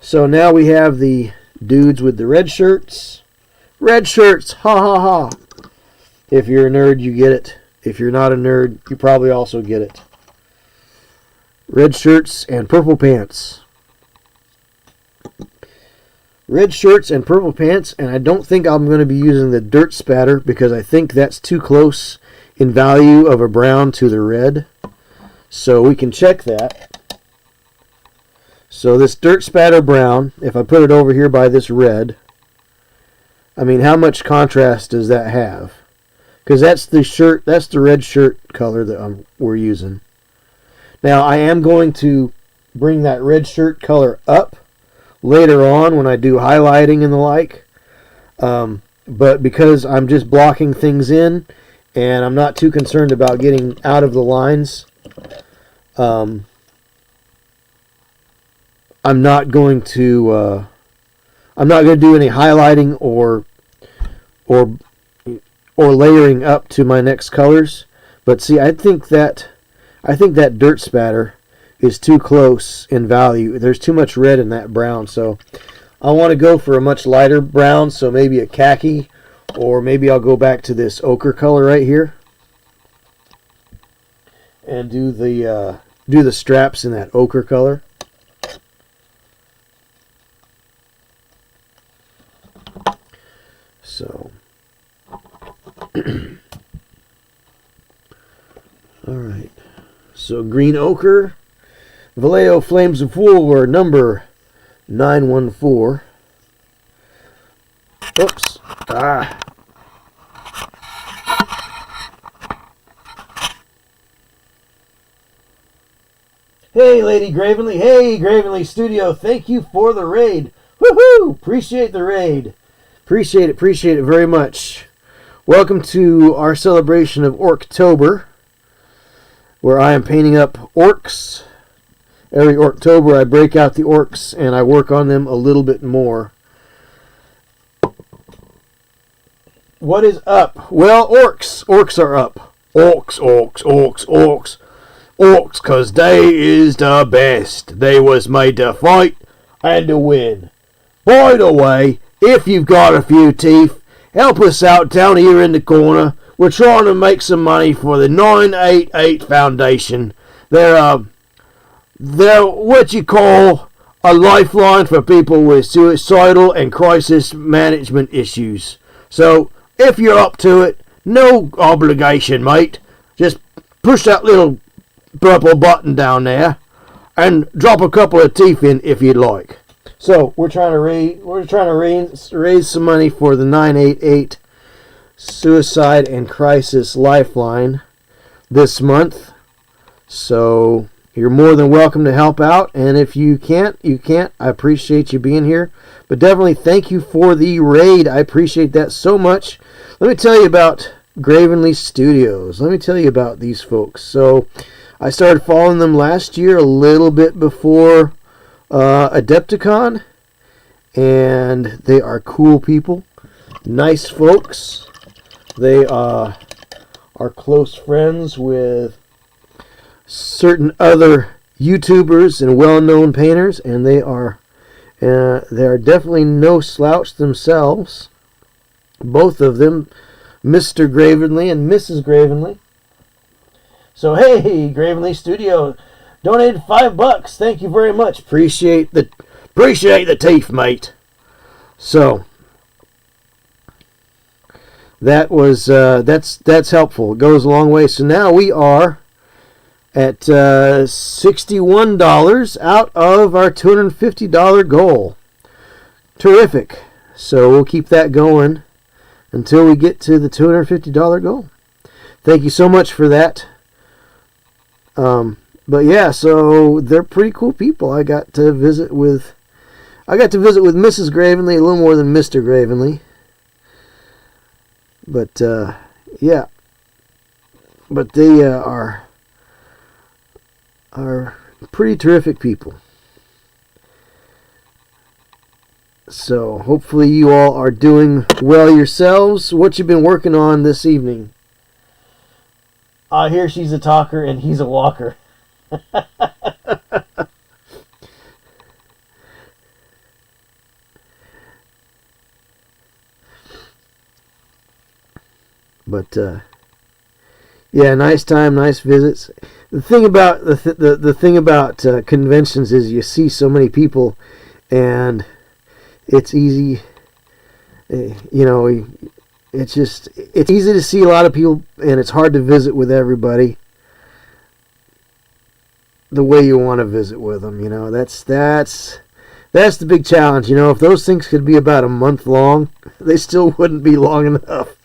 So now we have the dudes with the red shirts. Red shirts, ha ha ha. If you're a nerd, you get it. If you're not a nerd, you probably also get it. Red shirts and purple pants. Red shirts and purple pants, and I don't think I'm going to be using the dirt spatter because I think that's too close in value of a brown to the red. So we can check that. So this dirt spatter brown, if I put it over here by this red, I mean, how much contrast does that have? Because that's the red shirt color that we're using. Now I am going to bring that red shirt color up later on when I do highlighting and the like. But because I'm just blocking things in and I'm not too concerned about getting out of the lines, I'm not going to do any highlighting or layering up to my next colors. But see, I think that dirt spatter is too close in value. There's too much red in that brown, so I want to go for a much lighter brown, so maybe a khaki, or maybe I'll go back to this ochre color right here and do the straps in that ochre color. So all right, so green ochre, Vallejo Flames of War number 914. Oops. Hey, Lady Gravenly. Hey, Gravenly Studio. Thank you for the raid. Woohoo! Appreciate the raid. Appreciate it very much. Welcome to our celebration of Orktober, where I am painting up orcs. Every Orktober I break out the orcs and I work on them a little bit more. What is up? Well, orcs. Orcs are up. Orcs, orcs, orcs, orcs. Orcs, 'cause they is the best. They was made to fight and to win. By the way, if you've got a few teeth, help us out down here in the corner. We're trying to make some money for the 988 Foundation. They're what you call a lifeline for people with suicidal and crisis management issues. So, if you're up to it, no obligation, mate. Just push that little purple button down there and drop a couple of teeth in if you'd like. So, we're trying to raise some money for the 988 Suicide and Crisis Lifeline this month. So, you're more than welcome to help out, and if you can't, you can't. I appreciate you being here, but definitely thank you for the raid. I appreciate that so much. Let me tell you about Gravenly Studios. Let me tell you about these folks. So, I started following them last year, a little bit before Adepticon, and they are cool people, nice folks. They are close friends with certain other YouTubers and well-known painters, and they are definitely no slouch themselves. Both of them, Mr. Gravenly and Mrs. Gravenly. So hey, Gravenly Studio donated $5. Thank you very much. Appreciate the teeth, mate. So that was that's helpful. It goes a long way. So now we are at $61 out of our $250 goal. Terrific. So we'll keep that going until we get to the $250 goal. Thank you so much for that. But yeah, so they're pretty cool people. I got to visit with Mrs. Gravenly, a little more than Mr. Gravenly. But yeah. But they are pretty terrific people. So hopefully you all are doing well yourselves. What you been working on this evening? I hear she's a talker and he's a walker. But yeah, nice time, nice visits. The thing about the thing about conventions is you see so many people, and it's easy. It's easy to see a lot of people, and it's hard to visit with everybody the way you want to visit with them. That's the big challenge. If those things could be about a month long, they still wouldn't be long enough.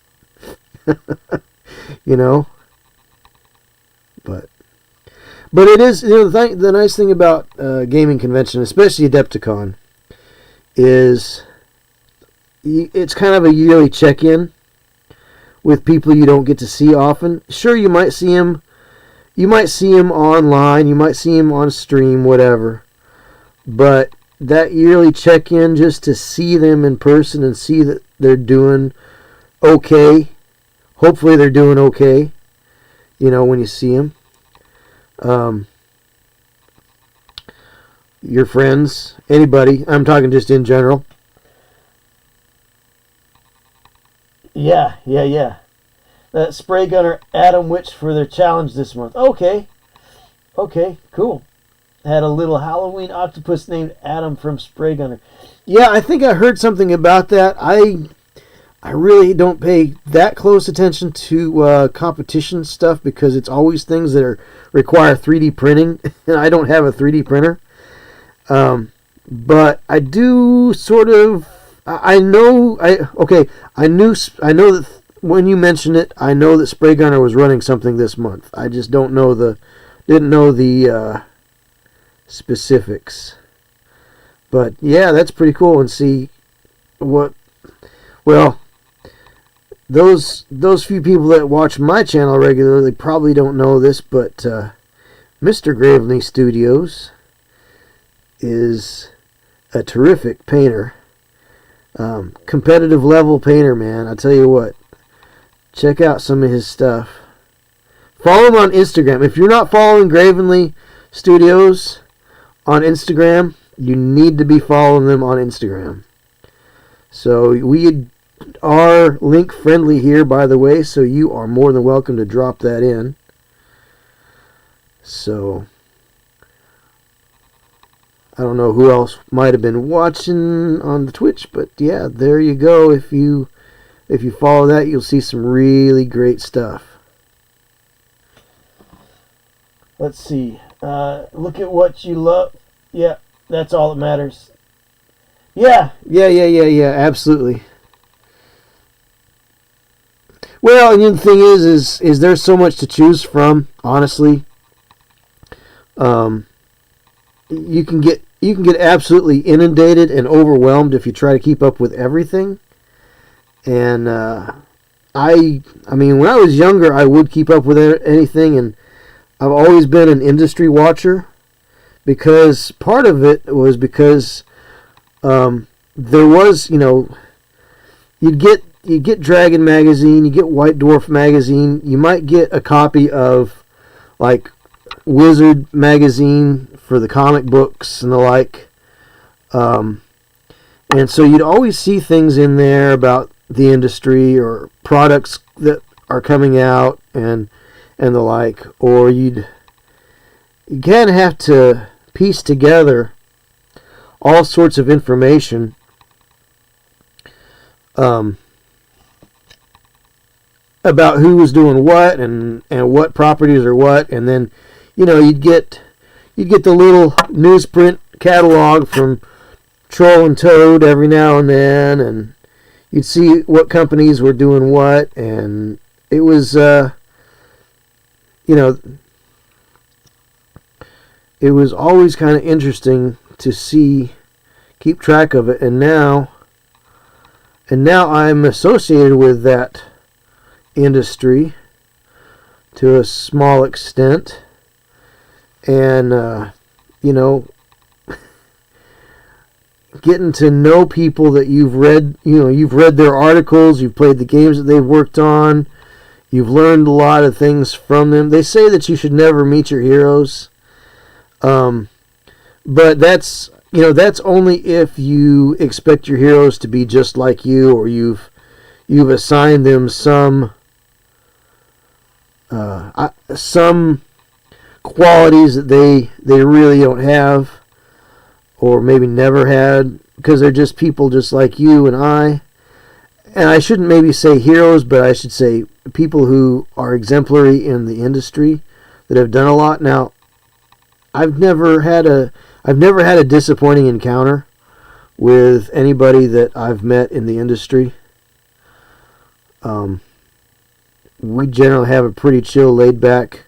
But it is, the nice thing about gaming convention, especially Adepticon, is it's kind of a yearly check-in with people you don't get to see often. Sure, you might see them online, you might see them on stream, whatever. But that yearly check-in, just to see them in person and see that they're doing okay. Hopefully they're doing okay, when you see them. Your friends, anybody, I'm talking just in general. Yeah. That spray gunner Adam Witch for their challenge this month. Okay, cool. Had a little Halloween octopus named Adam from Spray Gunner. Yeah, I think I heard something about that. I really don't pay that close attention to competition stuff because it's always things that require 3D printing, and I don't have a 3D printer. But I do sort of. I know that when you mentioned it, I know that Spray Gunner was running something this month. I just didn't know the specifics. But yeah, that's pretty cool. And see what. Well, those few people that watch my channel regularly probably don't know this, but Mr. Gravenly Studios is a terrific painter. Competitive level painter, man. I tell you what. check out some of his stuff. Follow him on Instagram. If you're not following Gravenly Studios on Instagram, you need to be following them on Instagram. So we are link friendly here, by the way, so you are more than welcome to drop that in. So I don't know who else might have been watching on the Twitch, but yeah, there you go. If you follow that, you'll see some really great stuff. Let's see. Look at what you love. Yeah, that's all that matters. Yeah, absolutely. Well, and the thing is there's so much to choose from, honestly. You can get absolutely inundated and overwhelmed if you try to keep up with everything. And I mean, when I was younger, I would keep up with anything, and I've always been an industry watcher, because part of it was because there was, you'd get Dragon magazine, you get White Dwarf magazine, you might get a copy of like Wizard magazine for the comic books and the like, and so you'd always see things in there about the industry or products that are coming out and the like, or you kind of have to piece together all sorts of information about who was doing what and what properties are what, and then you'd get the little newsprint catalog from Troll and Toad every now and then, and you'd see what companies were doing what, and it was it was always kind of interesting to keep track of it. And now I'm associated with that industry to a small extent, and getting to know people that you've read their articles, you've played the games that they've worked on, you've learned a lot of things from them. They say that you should never meet your heroes, but that's only if you expect your heroes to be just like you, or you've assigned them some qualities that they really don't have, or maybe never had, because they're just people just like you and I. And I shouldn't maybe say heroes, but I should say people who are exemplary in the industry, that have done a lot. Now, I've never had a disappointing encounter with anybody that I've met in the industry. We generally have a pretty chill, laid back,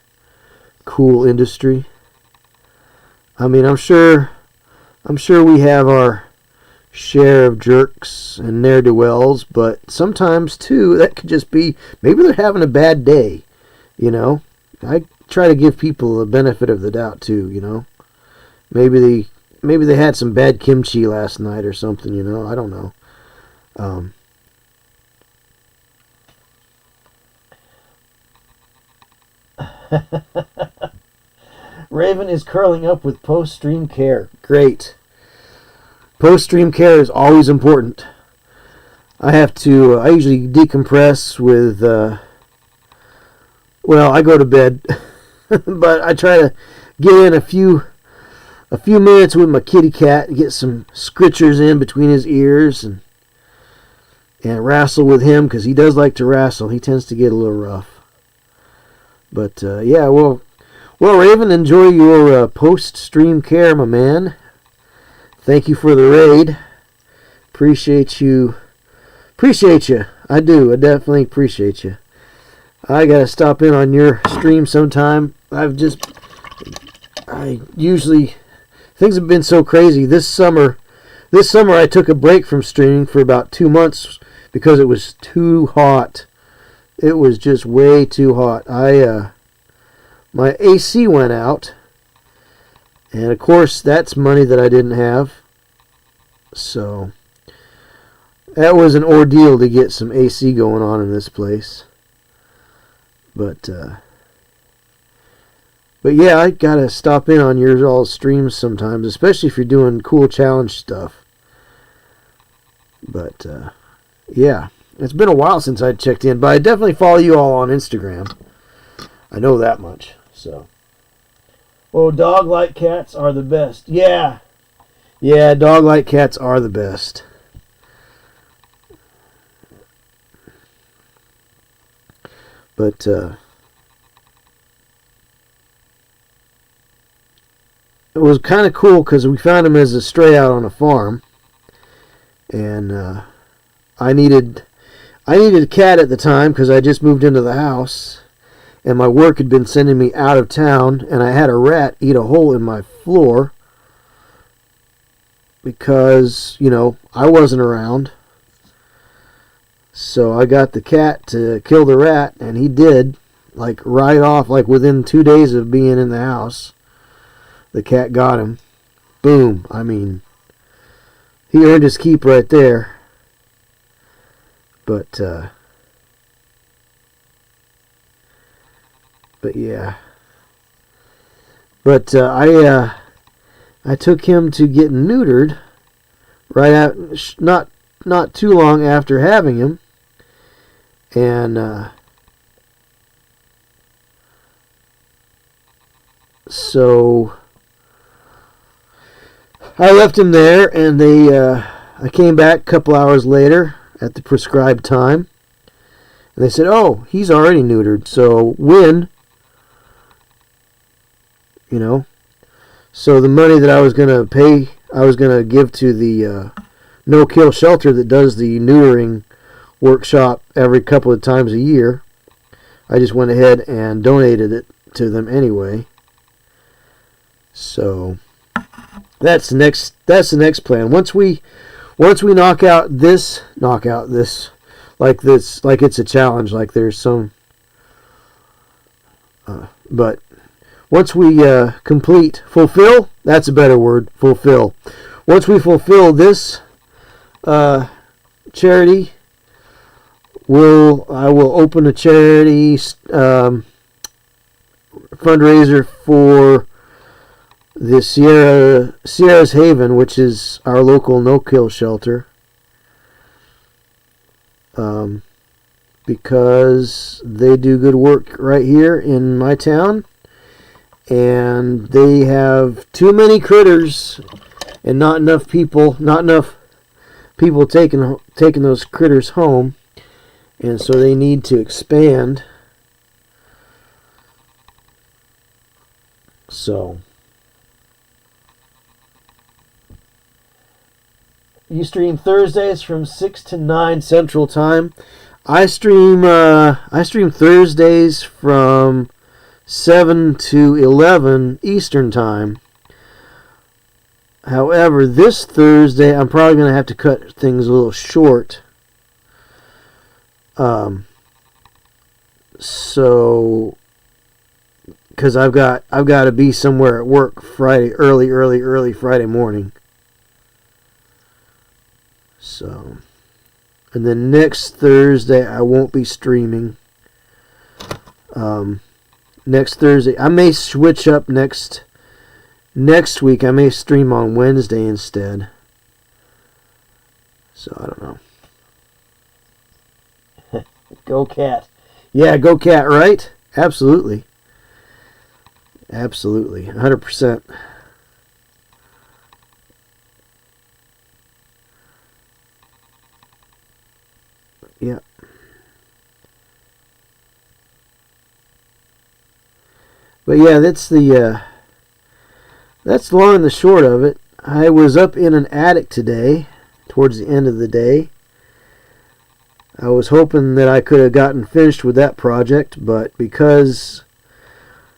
cool industry. I mean, I'm sure we have our share of jerks and ne'er-do-wells, but sometimes too that could just be maybe they're having a bad day. I try to give people the benefit of the doubt too. Maybe they had some bad kimchi last night or something. I don't know. Raven is curling up with post-stream care. Great. Post-stream care is always important. I usually decompress with, I go to bed, but I try to get in a few minutes with my kitty cat, get some scritchers in between his ears, and wrestle with him, because he does like to wrestle. He tends to get a little rough. But, well, Raven, enjoy your post-stream care, my man. Thank you for the raid. Appreciate you. I do. I definitely appreciate you. I gotta stop in on your stream sometime. Things have been so crazy. This summer I took a break from streaming for about 2 months because it was too hot. It was just way too hot. My AC went out, and of course that's money that I didn't have. So that was an ordeal to get some AC going on in this place. But yeah, I gotta stop in on your all streams sometimes, especially if you're doing cool challenge stuff. But yeah, it's been a while since I checked in, but I definitely follow you all on Instagram. I know that much. So, oh, dog like cats are the best. Yeah, dog like cats are the best. But it was kind of cool because we found him as a stray out on a farm, and I needed a cat at the time because I just moved into the house, and my work had been sending me out of town, and I had a rat eat a hole in my floor because, you know, I wasn't around. So I got the cat to kill the rat, and he did, like right off, like within 2 days of being in the house. The cat got him. Boom. I mean, he earned his keep right there. But yeah. But I took him to get neutered right out, not too long after having him. And so I left him there, and I came back a couple hours later at the prescribed time, and they said, "Oh, he's already neutered." So when, you know, so the money that I was gonna pay, I was gonna give to the no-kill shelter that does the neutering workshop every couple of times a year. I just went ahead and donated it to them anyway. So that's the next plan. Once we knock out this like it's a challenge, like there's some but once we fulfill, that's a better word, fulfill. Once we fulfill this charity, I will open a charity fundraiser for the Sierra's Haven, which is our local no-kill shelter, because they do good work right here in my town, and they have too many critters and not enough people taking those critters home. And so they need to expand. So you stream Thursdays from 6 to 9 Central Time. I stream Thursdays from 7 to 11 Eastern Time. However, this Thursday I'm probably going to have to cut things a little short. So, because I've got to be somewhere at work Friday, early Friday morning. So, and then next Thursday I won't be streaming. Next Thursday I may switch up next week. I may stream on Wednesday instead. So I don't know. Go cat. Yeah, go cat, right? Absolutely. 100%. Yeah. But yeah, that's the long and the short of it. I was up in an attic today, towards the end of the day. I was hoping that I could have gotten finished with that project, but because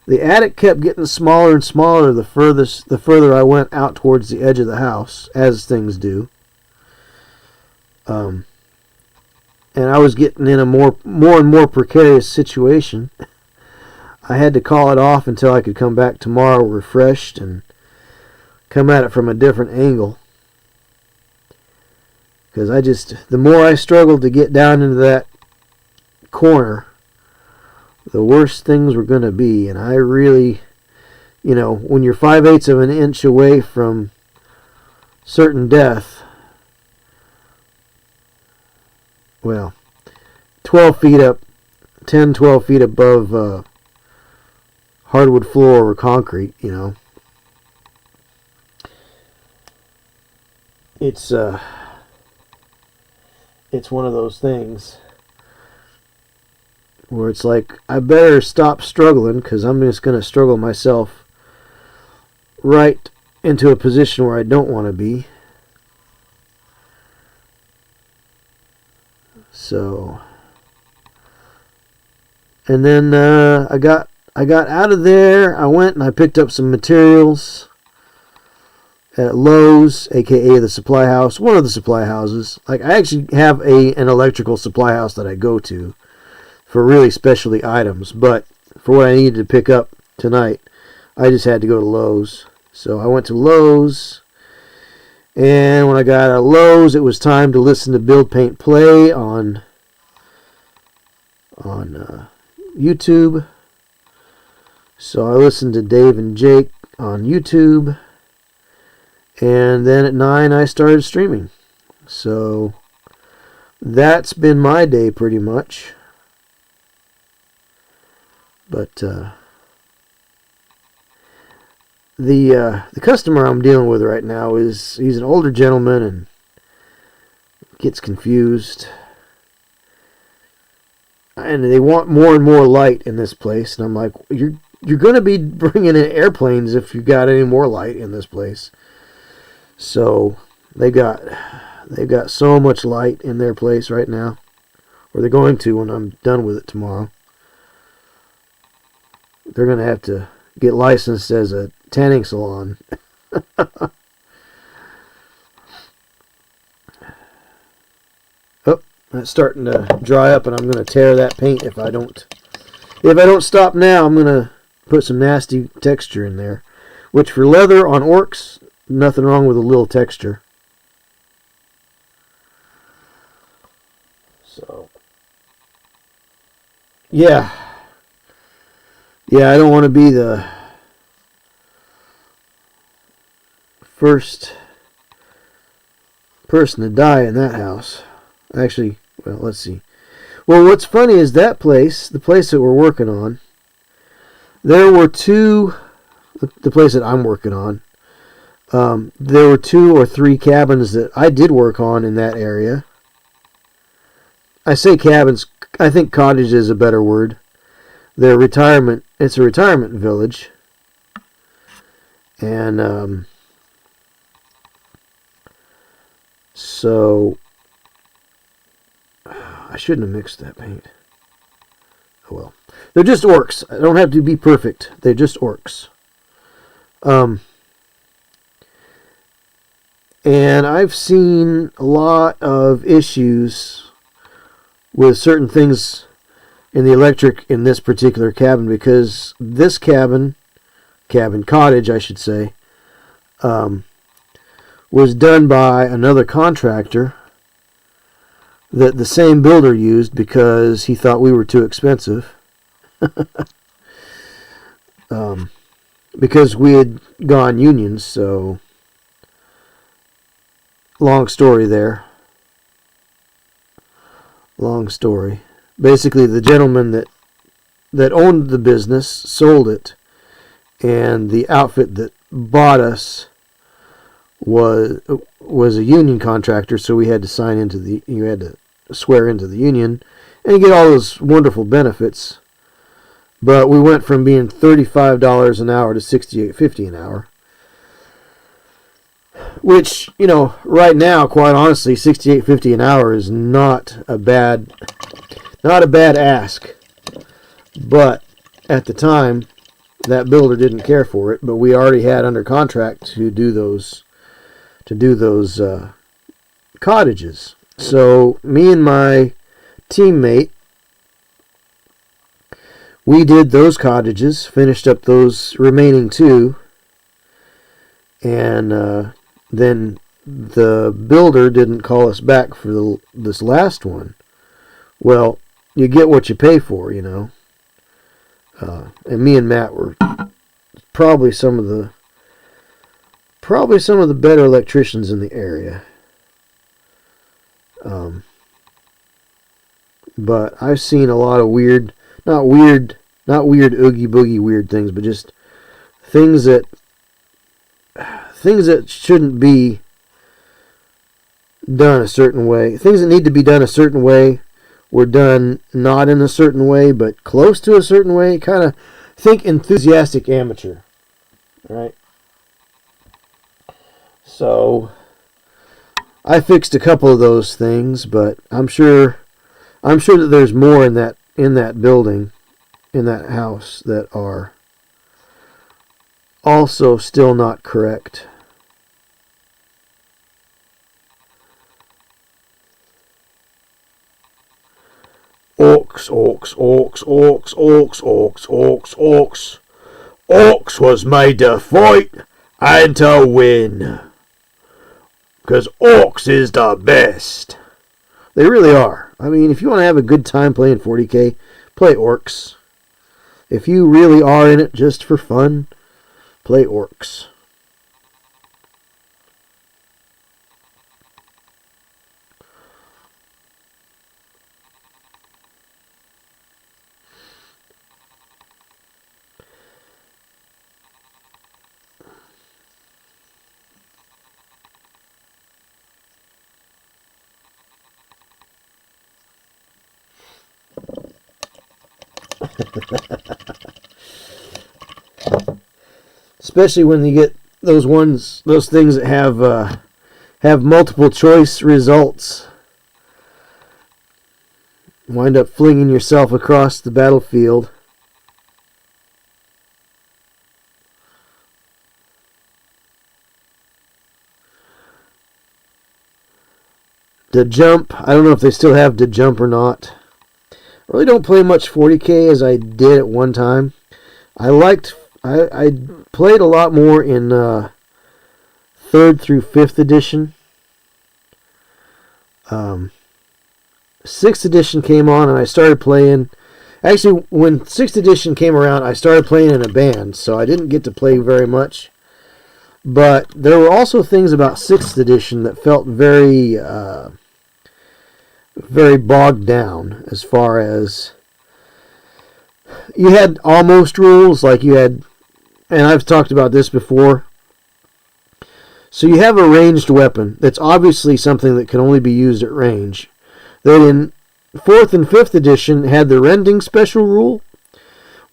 the attic kept getting smaller and smaller the further I went out towards the edge of the house, as things do. And I was getting in a more and more precarious situation. I had to call it off until I could come back tomorrow refreshed and come at it from a different angle. Because the more I struggled to get down into that corner the worse things were going to be. And I really, when you're 5/8 of an inch away from certain death, well, 12 feet up, 10, 12 feet above hardwood floor or concrete, it's one of those things where it's like, I better stop struggling, because I'm just going to struggle myself right into a position where I don't want to be. So, and then I got out of there. I went and I picked up some materials at Lowe's, aka the supply house, one of the supply houses. Like, I actually have an electrical supply house that I go to for really specialty items, but for what I needed to pick up tonight, I just had to go to Lowe's. So I went to Lowe's, and when I got out of Lowe's, it was time to listen to Build Paint Play on YouTube. So I listened to Dave and Jake on YouTube, and then at 9 I started streaming. So that's been my day pretty much. But the customer I'm dealing with right now he's an older gentleman and gets confused. And they want more and more light in this place, and I'm like, you're going to be bringing in airplanes if you got any more light in this place. So they got so much light in their place right now, or they're going to when I'm done with it tomorrow. They're going to have to get licensed as a tanning salon. Oh, it's starting to dry up, and I'm going to tear that paint if I don't stop now. I'm going to put some nasty texture in there, which for leather on Orks, nothing wrong with a little texture. So, yeah, I don't want to be the first person to die in that house. Actually, well, let's see. Well, what's funny is that place, the place that we're working on, there were two, the place that I'm working on, there were 2 or 3 cabins that I did work on in that area. I say cabins, I think cottage is a better word. It's a retirement village. And so I shouldn't have mixed that paint. Oh well. They're just orcs. I don't have to be perfect. They're just orcs. And I've seen a lot of issues with certain things in the electric in this particular cabin, because this cottage, I should say, was done by another contractor that the same builder used because he thought we were too expensive. Because we had gone unions, so long story there. Long story. Basically, the gentleman that owned the business sold it, and the outfit that bought us was a union contractor, so we had to swear into the union and get all those wonderful benefits. But we went from being $35 an hour to $68.50 an hour, which, right now, quite honestly, $68.50 an hour is not a bad ask. But at the time, that builder didn't care for it. But we already had under contract to do those cottages. So me and my teammate, we did those cottages, finished up those remaining 2, and then the builder didn't call us back for this last one. Well, you get what you pay for, And me and Matt were probably some of the better electricians in the area. But I've seen a lot of weird, not weird oogie boogie weird things, but just things that shouldn't be done a certain way. Things that need to be done a certain way were done not in a certain way, but close to a certain way. Kind of think enthusiastic amateur, right? So I fixed a couple of those things, but I'm sure that there's more in that building, in that house, that are also still not correct. Orcs, orcs, orcs, orcs, orcs, orcs, orcs, orcs. Orcs was made to fight and to win. 'Cause orcs is the best. They really are. I mean, if you want to have a good time playing 40K, play Orcs. If you really are in it just for fun, play Orcs. Especially when you get those things that have multiple choice results. Wind up flinging yourself across the battlefield. The jump, I don't know if they still have the jump or not. I really don't play much 40K as I did at one time. I played a lot more in 3rd through 5th edition. 6th edition came on and I started playing. Actually, when 6th edition came around, I started playing in a band, so I didn't get to play very much. But there were also things about 6th edition that felt very, very bogged down, as far as you had almost rules, like you had, and I've talked about this before. So you have a ranged weapon that's obviously something that can only be used at range. Then in 4th and 5th edition had the rending special rule.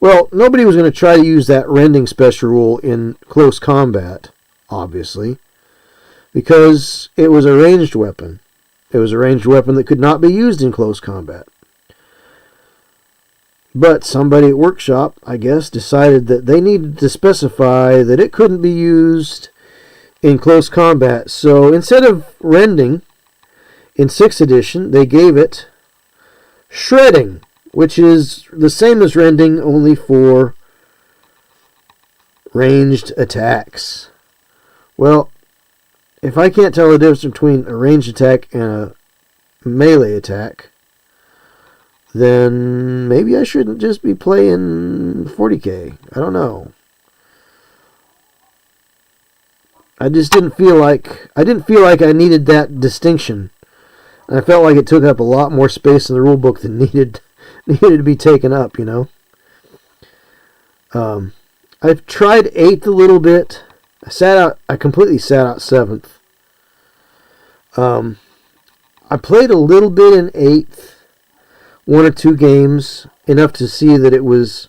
Well, nobody was going to try to use that rending special rule in close combat, obviously, because it was a ranged weapon. It was a ranged weapon that could not be used in close combat. But somebody at Workshop, I guess, decided that they needed to specify that it couldn't be used in close combat. So instead of rending, in 6th edition, they gave it shredding, which is the same as rending, only for ranged attacks. Well, if I can't tell the difference between a ranged attack and a melee attack, then maybe I shouldn't just be playing 40K. I don't know. I just didn't feel like I needed that distinction. And I felt like it took up a lot more space in the rulebook than needed to be taken up, you know. I've tried 8th a little bit. I completely sat out 7th. I played a little bit in 8th, 1 or 2 games, enough to see that it was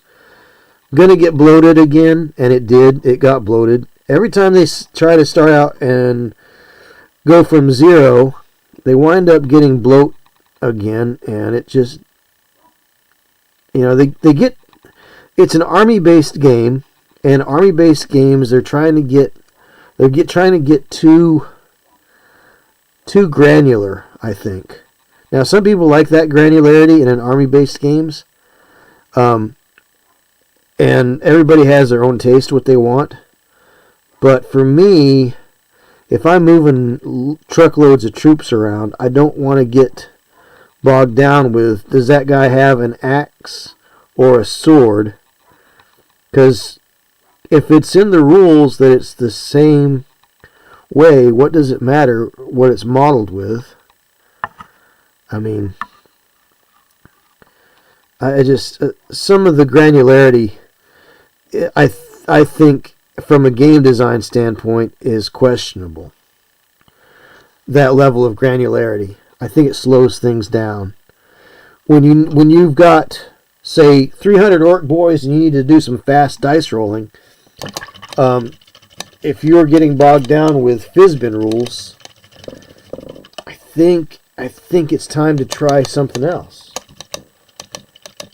going to get bloated again, and it did. It got bloated. Every time they try to start out and go from 0, they wind up getting bloat again, and it just, you know, they get, it's an army-based game, and army-based games, they're trying to get too granular, I think. Now, some people like that granularity in an army-based games, and everybody has their own taste, what they want. But for me, if I'm moving truckloads of troops around, I don't want to get bogged down with, does that guy have an axe or a sword Because if it's in the rules that it's the same way, what does it matter what it's modeled with? I mean, I just some of the granularity, I think from a game design standpoint is questionable. That level of granularity, I think it slows things down. When you've got, say, 300 orc boys and you need to do some fast dice rolling, if you're getting bogged down with Fizbin rules, I think it's time to try something else.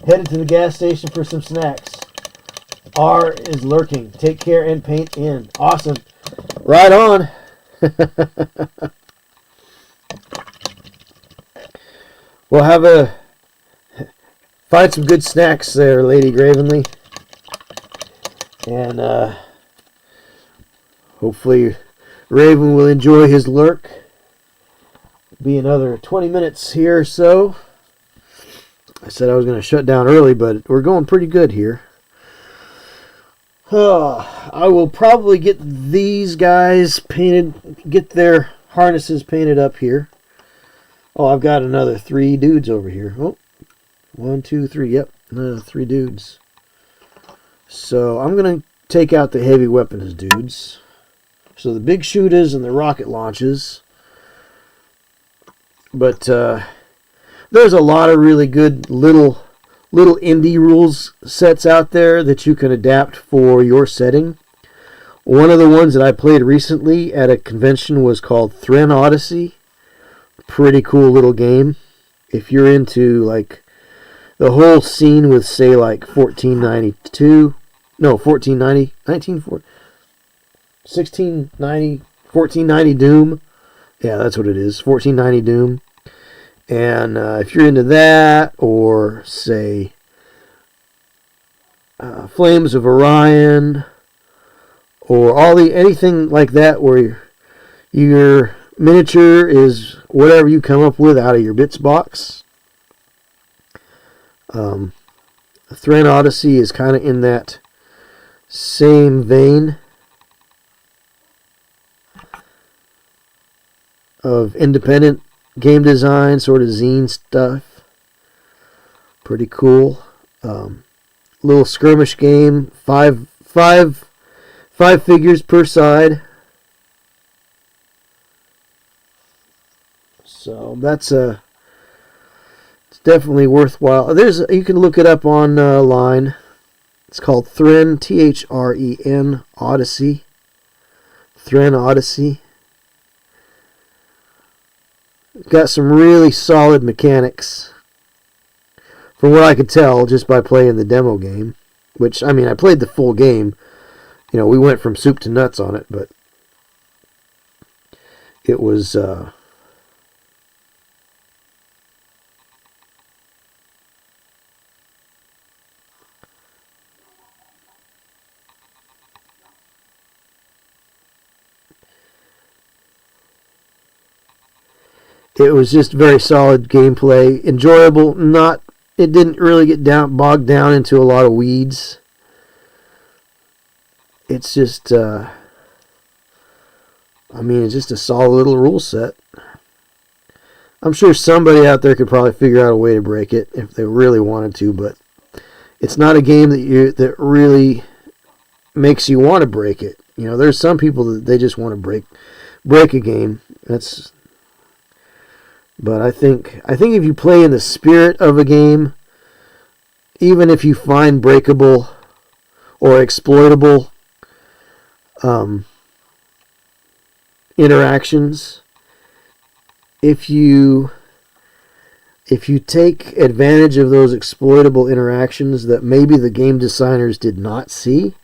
Headed to the gas station for some snacks. R is lurking. Take care and paint in. Awesome. Right on. Well, find some good snacks there, Lady Gravenly. And hopefully Raven will enjoy his lurk. Be another 20 minutes here or so. I said I was going to shut down early, but we're going pretty good here. I will probably get these guys painted, get their harnesses painted up here. Oh, I've got another 3 dudes over here. Oh, 1, 2, 3. Yep, another 3 dudes. So I'm going to take out the heavy weapons dudes. So the big shooters and the rocket launches. But there's a lot of really good little indie rules sets out there that you can adapt for your setting. One of the ones that I played recently at a convention was called Thren Odyssey. Pretty cool little game. If you're into like the whole scene with, say, like 1490 Doom. Yeah, that's what it is. 1490 Doom. And if you're into that, or say Flames of Orion, or anything like that, where your miniature is whatever you come up with out of your bits box. Thren Odyssey is kind of in that same vein of independent game design, sort of zine stuff. Pretty cool. Little skirmish game. Five figures per side. So that's it's definitely worthwhile. You can look it up online. It's called Thren, Thren Odyssey. Thren Odyssey. Got some really solid mechanics. From what I could tell just by playing the demo game. Which, I mean, I played the full game. You know, we went from soup to nuts on it, but it was it was just very solid gameplay, enjoyable. It didn't really get bogged down into a lot of weeds. It's just, it's just a solid little rule set. I'm sure somebody out there could probably figure out a way to break it if they really wanted to, but it's not a game that really makes you want to break it. You know, there's some people that they just want to break a game. But I think if you play in the spirit of a game, even if you find breakable or exploitable interactions, if you take advantage of those exploitable interactions that maybe the game designers did not see,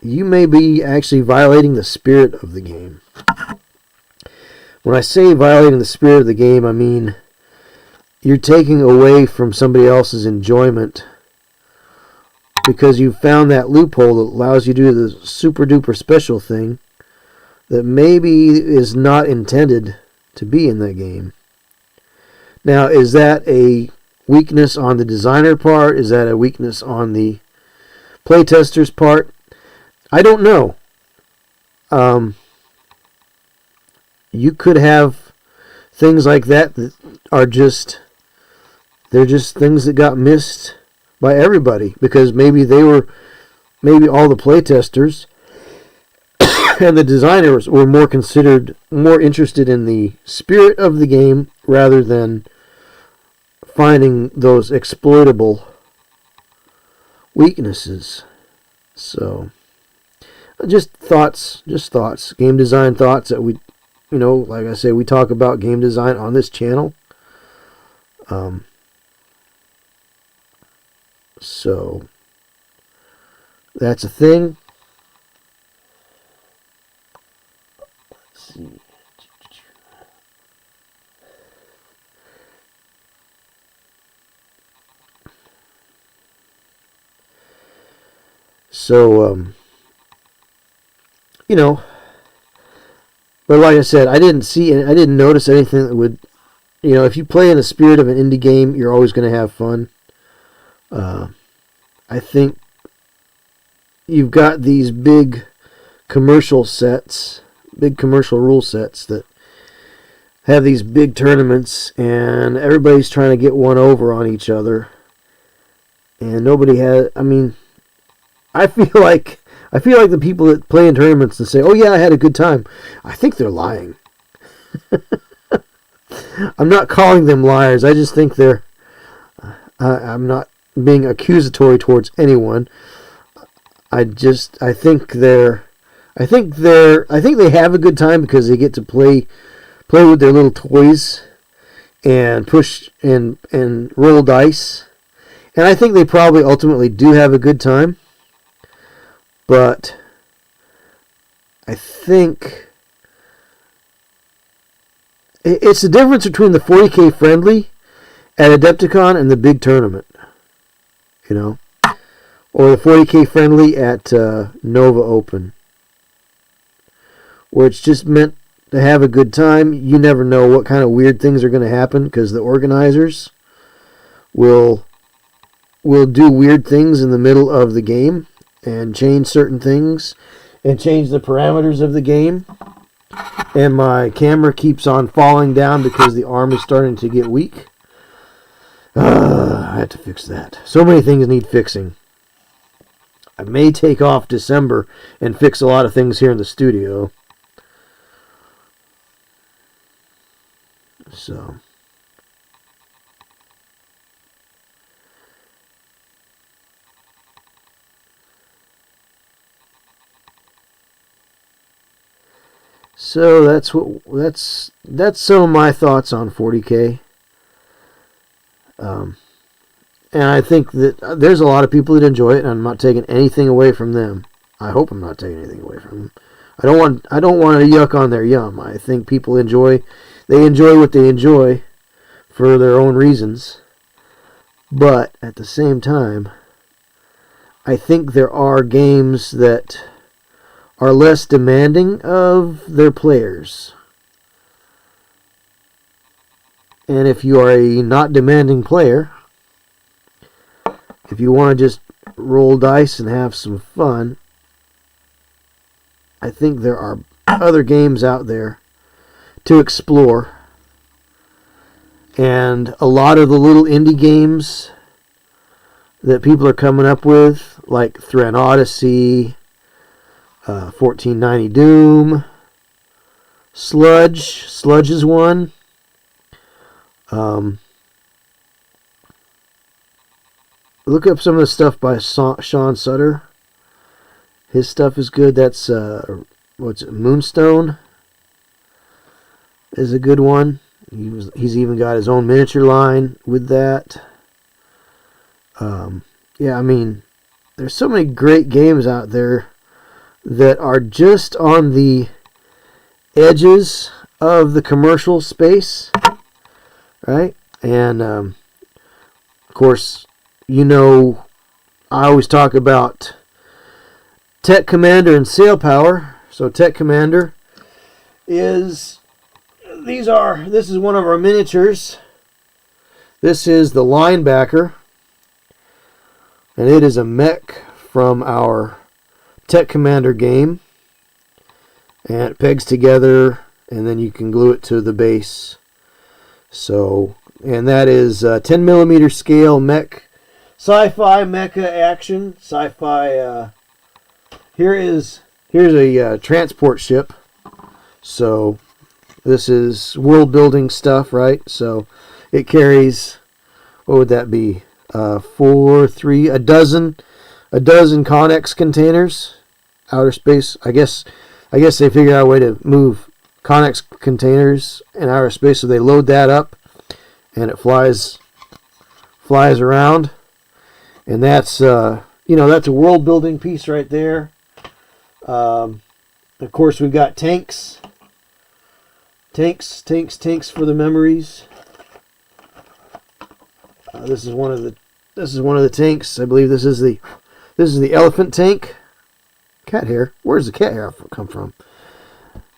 you may be actually violating the spirit of the game. When I say violating the spirit of the game, I mean you're taking away from somebody else's enjoyment because you found that loophole that allows you to do the super duper special thing that maybe is not intended to be in that game. Now, is that a weakness on the designer part? Is that a weakness on the playtester's part? I don't know. You could have things like that are just, they're just things that got missed by everybody, because maybe all the playtesters and the designers were more interested in the spirit of the game rather than finding those exploitable weaknesses. So, just thoughts, game design thoughts that we, like I say, we talk about game design on this channel. So, that's a thing. Let's see. So, but like I said, I didn't notice anything that would, if you play in the spirit of an indie game, you're always going to have fun. I think you've got these big commercial rule sets that have these big tournaments, and everybody's trying to get one over on each other, and nobody has. I mean, I feel like the people that play in tournaments and say, "Oh yeah, I had a good time," I think they're lying. I'm not calling them liars. I just think they're. I'm not being accusatory towards anyone. I think they have a good time because they get to play with their little toys and push and roll dice. And I think they probably ultimately do have a good time. But I think it's the difference between the 40K friendly at Adepticon and the big tournament. Or the 40K friendly at Nova Open, where it's just meant to have a good time. You never know what kind of weird things are going to happen, because the organizers will do weird things in the middle of the game and change certain things and change the parameters of the game. And my camera keeps on falling down because the arm is starting to get weak. I have to fix that. So many things need fixing. I may take off December and fix a lot of things here in the studio. So. So that's some of my thoughts on 40K. And I think that there's a lot of people that enjoy it, and I'm not taking anything away from them. I hope I'm not taking anything away from them. I don't want to yuck on their yum. I think people enjoy what they enjoy for their own reasons. But at the same time, I think there are games that are less demanding of their players. And if you are a not demanding player, if you want to just roll dice and have some fun, I think there are other games out there to explore. And a lot of the little indie games that people are coming up with, like Threat Odyssey, 1490 Doom, Sludge is one. Look up some of the stuff by Sean Sutter. His stuff is good. That's Moonstone is a good one. He's even got his own miniature line with that. Yeah, I mean, there's so many great games out there that are just on the edges of the commercial space, right? And of course, I always talk about Tech Commander and Sail Power. So Tech Commander this is one of our miniatures This is the linebacker, and it is a mech from our Tech Commander game, and it pegs together, and then you can glue it to the base. So, and that is 10mm scale mech, sci-fi mecha action, sci-fi. Here's a transport ship. So this is world building stuff, right? So it carries, what would that be? A dozen Connex containers, outer space. I guess they figured out a way to move Connex containers in outer space, so they load that up, and it flies around, and that's that's a world building piece right there. Of course, we've got tanks for the memories. This is one of the tanks. I believe this is the elephant tank. Cat hair. Where's the cat hair come from?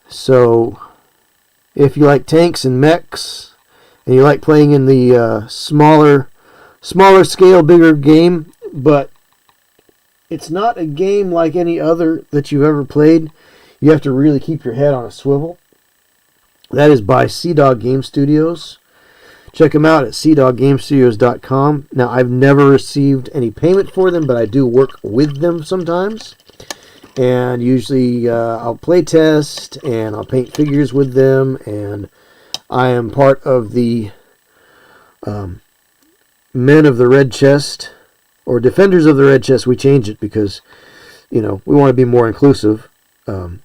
So, if you like tanks and mechs, and you like playing in the smaller scale, bigger game, but it's not a game like any other that you've ever played. You have to really keep your head on a swivel. That is by Sea Dog Game Studios. Check them out at seadoggamestudios.com. Now, I've never received any payment for them, but I do work with them sometimes. And usually I'll play test and I'll paint figures with them. And I am part of the Men of the Red Chest, or Defenders of the Red Chest. We changed it because, we want to be more inclusive. Game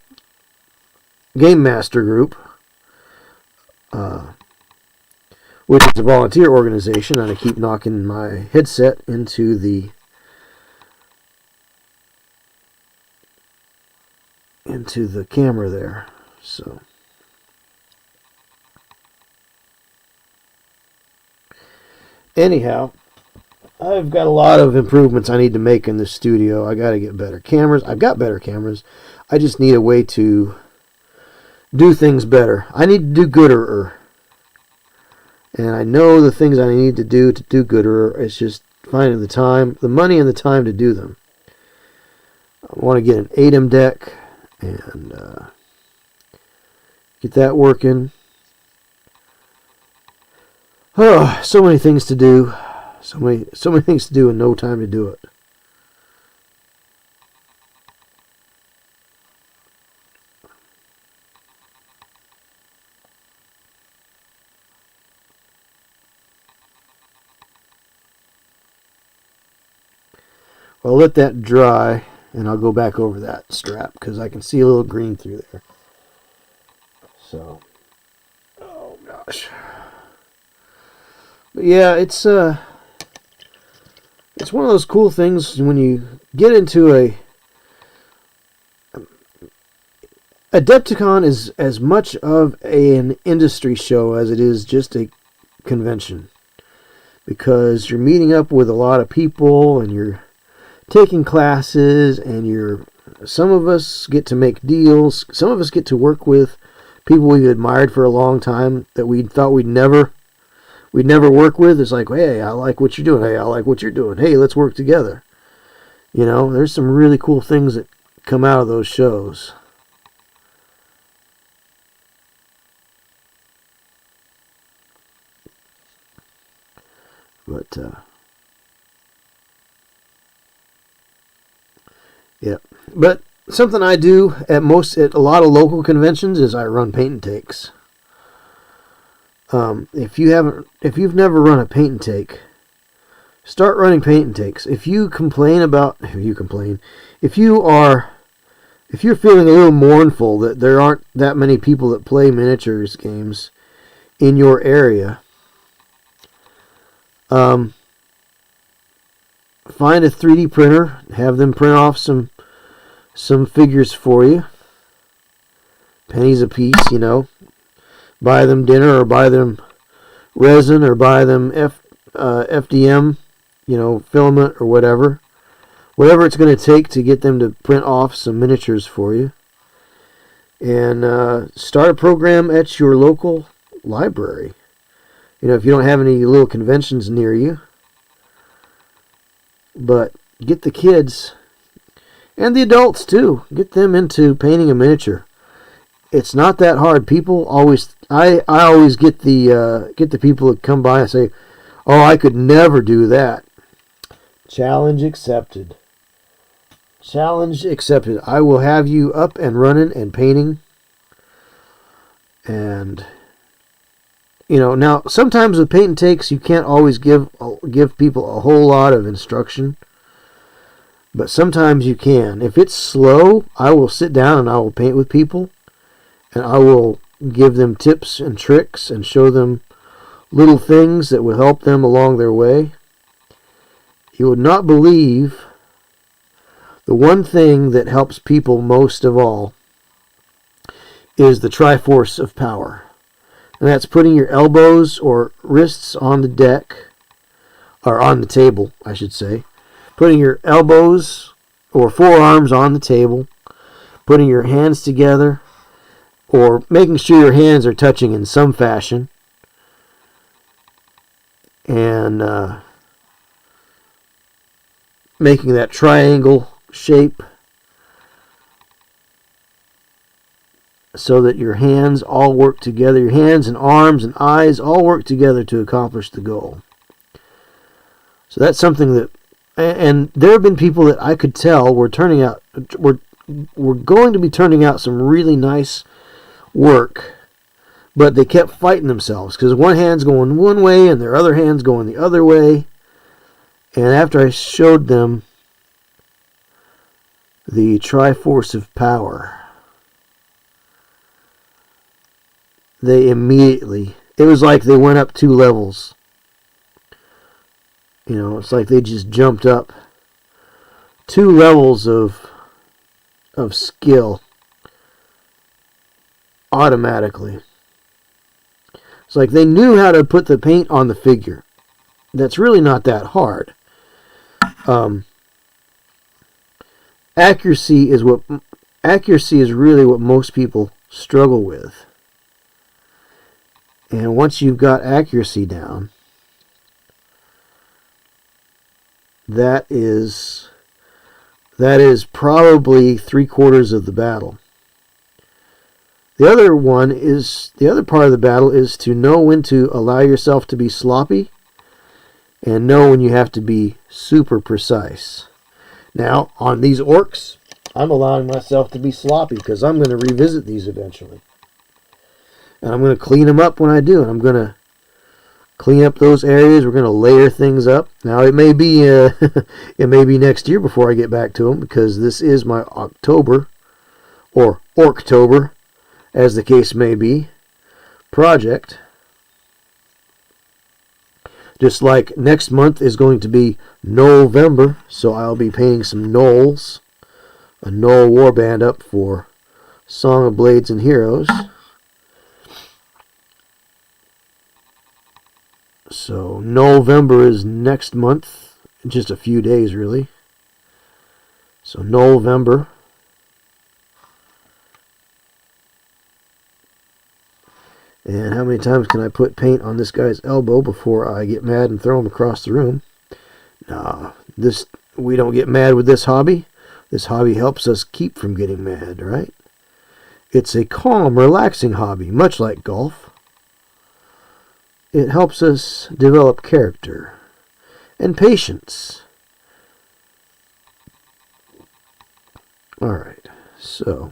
Master Group, which is a volunteer organization, and I keep knocking my headset into the camera there. So anyhow, I've got a lot of improvements I need to make in the studio. I got to get better cameras. I've got better cameras. I just need a way to do things better. I need to do gooder. And I know the things I need to do gooder. It's just finding the time, the money and the time to do them. I want to get an ATEM deck and get that working. Oh, so many things to do. So many things to do and no time to do it. Well, I'll let that dry, and I'll go back over that strap because I can see a little green through there. So, oh gosh. But yeah, it's one of those cool things when you get into a Adepticon is as much of an industry show as it is just a convention, because you're meeting up with a lot of people and you're taking classes, and some of us get to make deals, some of us get to work with people we've admired for a long time that we thought we'd never work with. It's like, hey, I like what you're doing. Hey, I like what you're doing. Hey, let's work together. There's some really cool things that come out of those shows. But yeah, but something I do at a lot of local conventions is I run paint and takes. If you've never run a paint and take, start running paint and takes. If you're feeling a little mournful that there aren't that many people that play miniatures games in your area, find a 3D printer, have them print off some figures for you. Pennies a piece, Buy them dinner, or buy them resin, or buy them FDM, filament, or whatever. Whatever it's going to take to get them to print off some miniatures for you. And start a program at your local library. You know, if you don't have any little conventions near you. But get the kids and the adults too. Get them into painting a miniature. It's not that hard. People always, I always get the people that come by and say, "Oh, I could never do that." Challenge accepted. Challenge accepted. I will have you up and running and painting. And you know, now sometimes with paint and takes, you can't always give people a whole lot of instruction. But sometimes you can. If it's slow, I will sit down and I will paint with people. And I will give them tips and tricks and show them little things that will help them along their way. You would not believe the one thing that helps people most of all is the Triforce of Power. And that's putting your elbows or wrists on the deck, or on the table, I should say. Putting your elbows or forearms on the table, putting your hands together, or making sure your hands are touching in some fashion, and making that triangle shape so that your hands all work together. Your hands and arms and eyes all work together to accomplish the goal. So that's something that, and there have been people that I could tell were going to be turning out some really nice work, but they kept fighting themselves because one hand's going one way and their other hand's going the other way. And after I showed them the Triforce of Power, they immediately, it was like they went up 2 levels. You know, it's like they just jumped up 2 levels of skill automatically. It's like they knew how to put the paint on the figure. That's really not that hard. Accuracy is really what most people struggle with. And once you've got accuracy down, that is probably 3/4 of the battle. The other part of the battle is to know when to allow yourself to be sloppy and know when you have to be super precise. Now, on these orcs, I'm allowing myself to be sloppy because I'm going to revisit these eventually. And I'm going to clean them up when I do. And I'm going to clean up those areas. We're going to layer things up. Now, it may be it may be next year before I get back to them, because this is my October, or Orktober, as the case may be, project. Just like next month is going to be November, so I'll be painting some gnolls, a gnoll warband up for Song of Blades and Heroes. So November is next month, just a few days really. So November. And how many times can I put paint on this guy's elbow before I get mad and throw him across the room? Nah, we don't get mad with this hobby. This hobby helps us keep from getting mad, right? It's a calm, relaxing hobby, much like golf. It helps us develop character and patience. Alright, so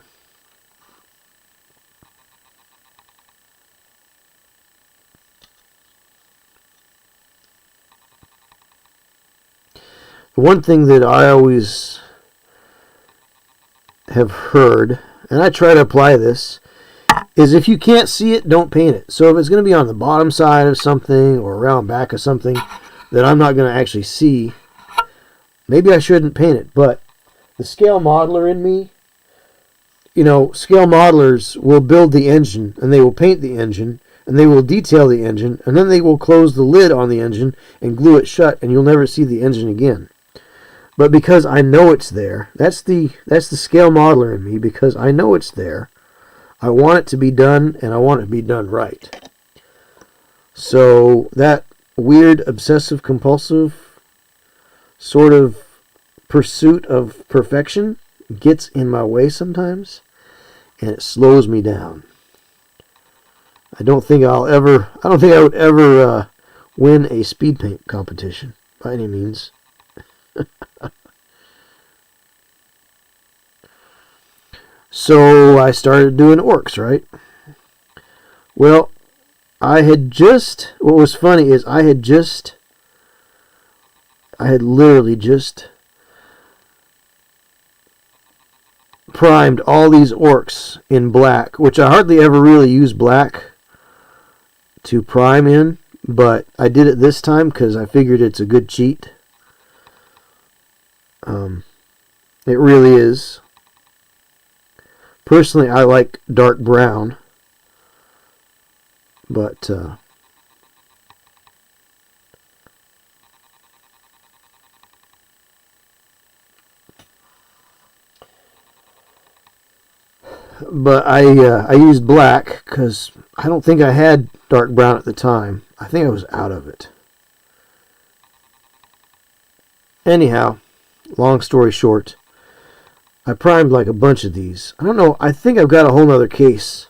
the one thing that I always have heard, and I try to apply this, is if you can't see it, don't paint it. So if it's going to be on the bottom side of something or around back of something that I'm not going to actually see, maybe I shouldn't paint it. But the scale modeler in me, you know, scale modelers will build the engine, and they will paint the engine, and they will detail the engine, and then they will close the lid on the engine and glue it shut, and you'll never see the engine again. But because I know it's there, that's the scale modeler in me, because I know it's there. I want it to be done, and I want it to be done right. So that weird obsessive compulsive sort of pursuit of perfection gets in my way sometimes, and it slows me down. I don't think I would ever win a speed paint competition by any means. So I started doing orcs, right? Well, what was funny is I had literally just primed all these orcs in black, which I hardly ever really use black to prime in, but I did it this time because I figured it's a good cheat. It really is. Personally, I like dark brown, but I used black because I don't think I had dark brown at the time. I think I was out of it. Anyhow, long story short, I primed like a bunch of these. I don't know, I think I've got a whole nother case.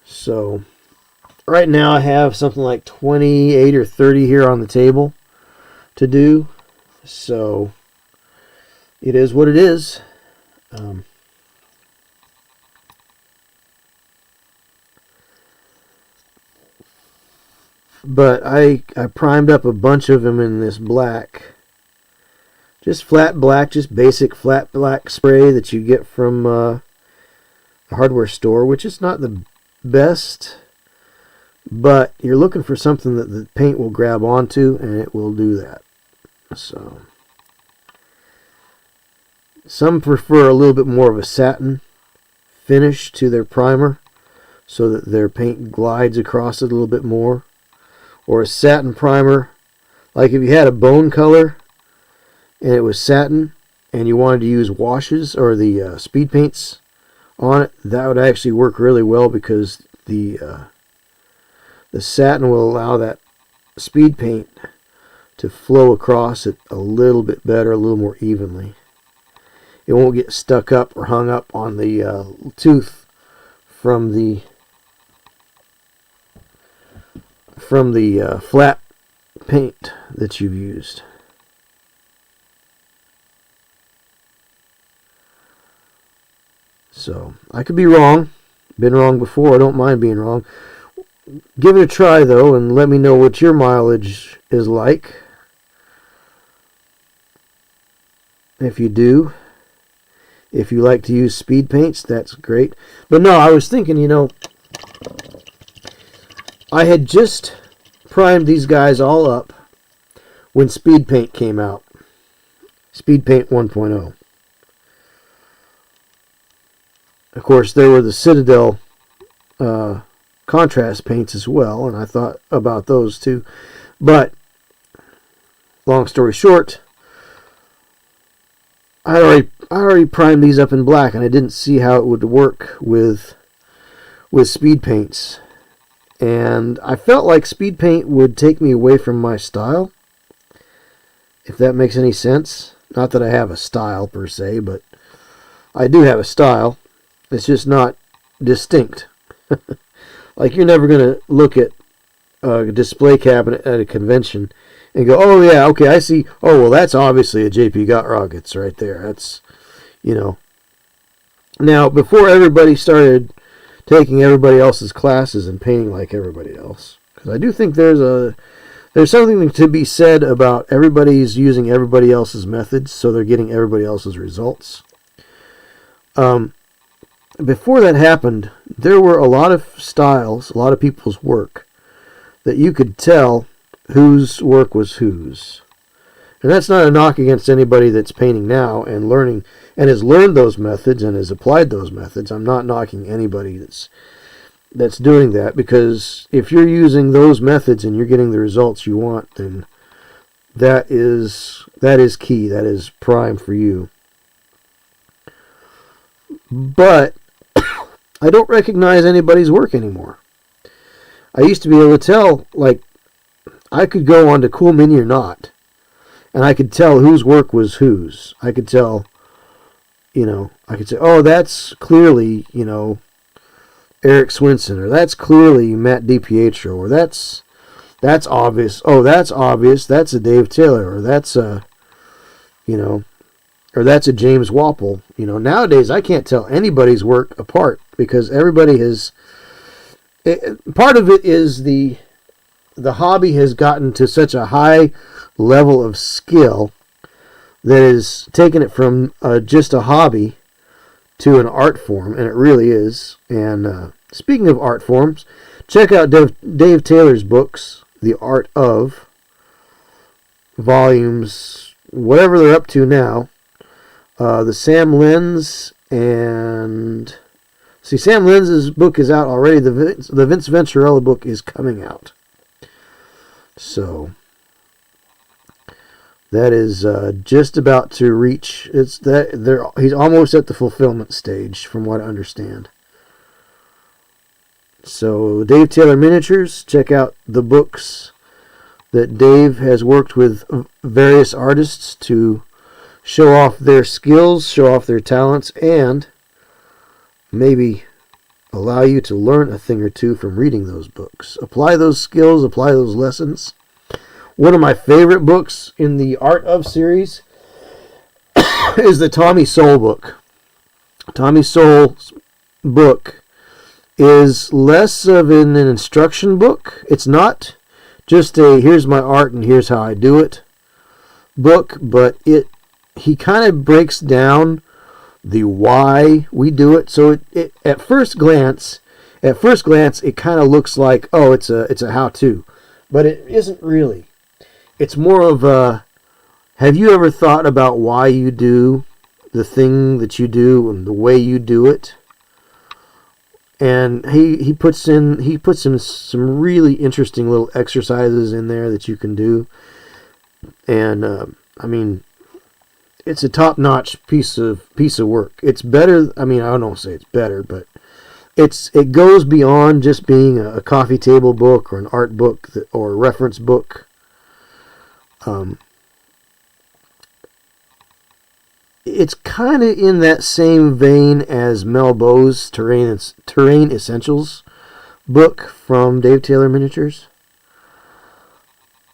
So, right now I have something like 28 or 30 here on the table to do. So, it is what it is. But I primed up a bunch of them in this black. Just flat black, just basic flat black spray that you get from a hardware store, which is not the best, but you're looking for something that the paint will grab onto, and it will do that. So, some prefer a little bit more of a satin finish to their primer so that their paint glides across it a little bit more. Or a satin primer, like if you had a bone color and it was satin and you wanted to use washes or the speed paints on it, that would actually work really well because the satin will allow that speed paint to flow across it a little bit better, a little more evenly. It won't get stuck up or hung up on the tooth from the flat paint that you've used. So, I could be wrong. Been wrong before. I don't mind being wrong. Give it a try, though, and let me know what your mileage is like. If you do. If you like to use speed paints, that's great. But no, I was thinking, I had just primed these guys all up when Speed Paint came out. Speed Paint 1.0. Of course, there were the Citadel contrast paints as well, and I thought about those too. But, long story short, I already primed these up in black, and I didn't see how it would work with speed paints. And I felt like speed paint would take me away from my style, if that makes any sense. Not that I have a style per se, but I do have a style. It's just not distinct. Like, you're never going to look at a display cabinet at a convention and go, oh yeah, okay, I see. Oh, well, that's obviously a JP Gottrog. It's right there. That's, Now, before everybody started taking everybody else's classes and painting like everybody else, because I do think there's something to be said about everybody's using everybody else's methods, so they're getting everybody else's results. Before that happened, there were a lot of styles, a lot of people's work, that you could tell whose work was whose. And that's not a knock against anybody that's painting now and learning, and has learned those methods and has applied those methods. I'm not knocking anybody that's doing that, because if you're using those methods and you're getting the results you want, then that is key. That is prime for you. But I don't recognize anybody's work anymore. I used to be able to tell, like, I could go on to Cool Mini or Not, and I could tell whose work was whose. I could tell, I could say, oh, that's clearly, Eric Swinson, or that's clearly Matt DiPietro, or that's obvious. Oh, that's obvious. That's a Dave Taylor, or that's a, or that's a James Wapple. Nowadays I can't tell anybody's work apart because everybody has. Part of it is the hobby has gotten to such a high level of skill that is taken it from just a hobby to an art form, and it really is. And speaking of art forms, check out Dave Taylor's books, The Art of, volumes, whatever they're up to now. The Sam Lenz and... See, Sam Lenz's book is out already. The Vince Venturella book is coming out. So, that is just about to reach... He's almost at the fulfillment stage, from what I understand. So, Dave Taylor Miniatures, check out the books that Dave has worked with various artists to show off their skills, show off their talents, and maybe allow you to learn a thing or two from reading those books. Apply those skills, apply those lessons. One of my favorite books in the Art of series is the Tommy Soul book. Tommy Soul's book is less of an instruction book. It's not just a here's my art and here's how I do it book, but he kind of breaks down the why we do it. So it at first glance it kind of looks like, oh, it's a how-to, but it isn't really. It's more of a, have you ever thought about why you do the thing that you do and the way you do it? And he puts in some really interesting little exercises in there that you can do. And it's a top-notch piece of work. It's better. I don't say it's better, but it goes beyond just being a coffee table book or an art book or a reference book. It's kind of in that same vein as Mel Bow's Terrain Essentials book from Dave Taylor Miniatures.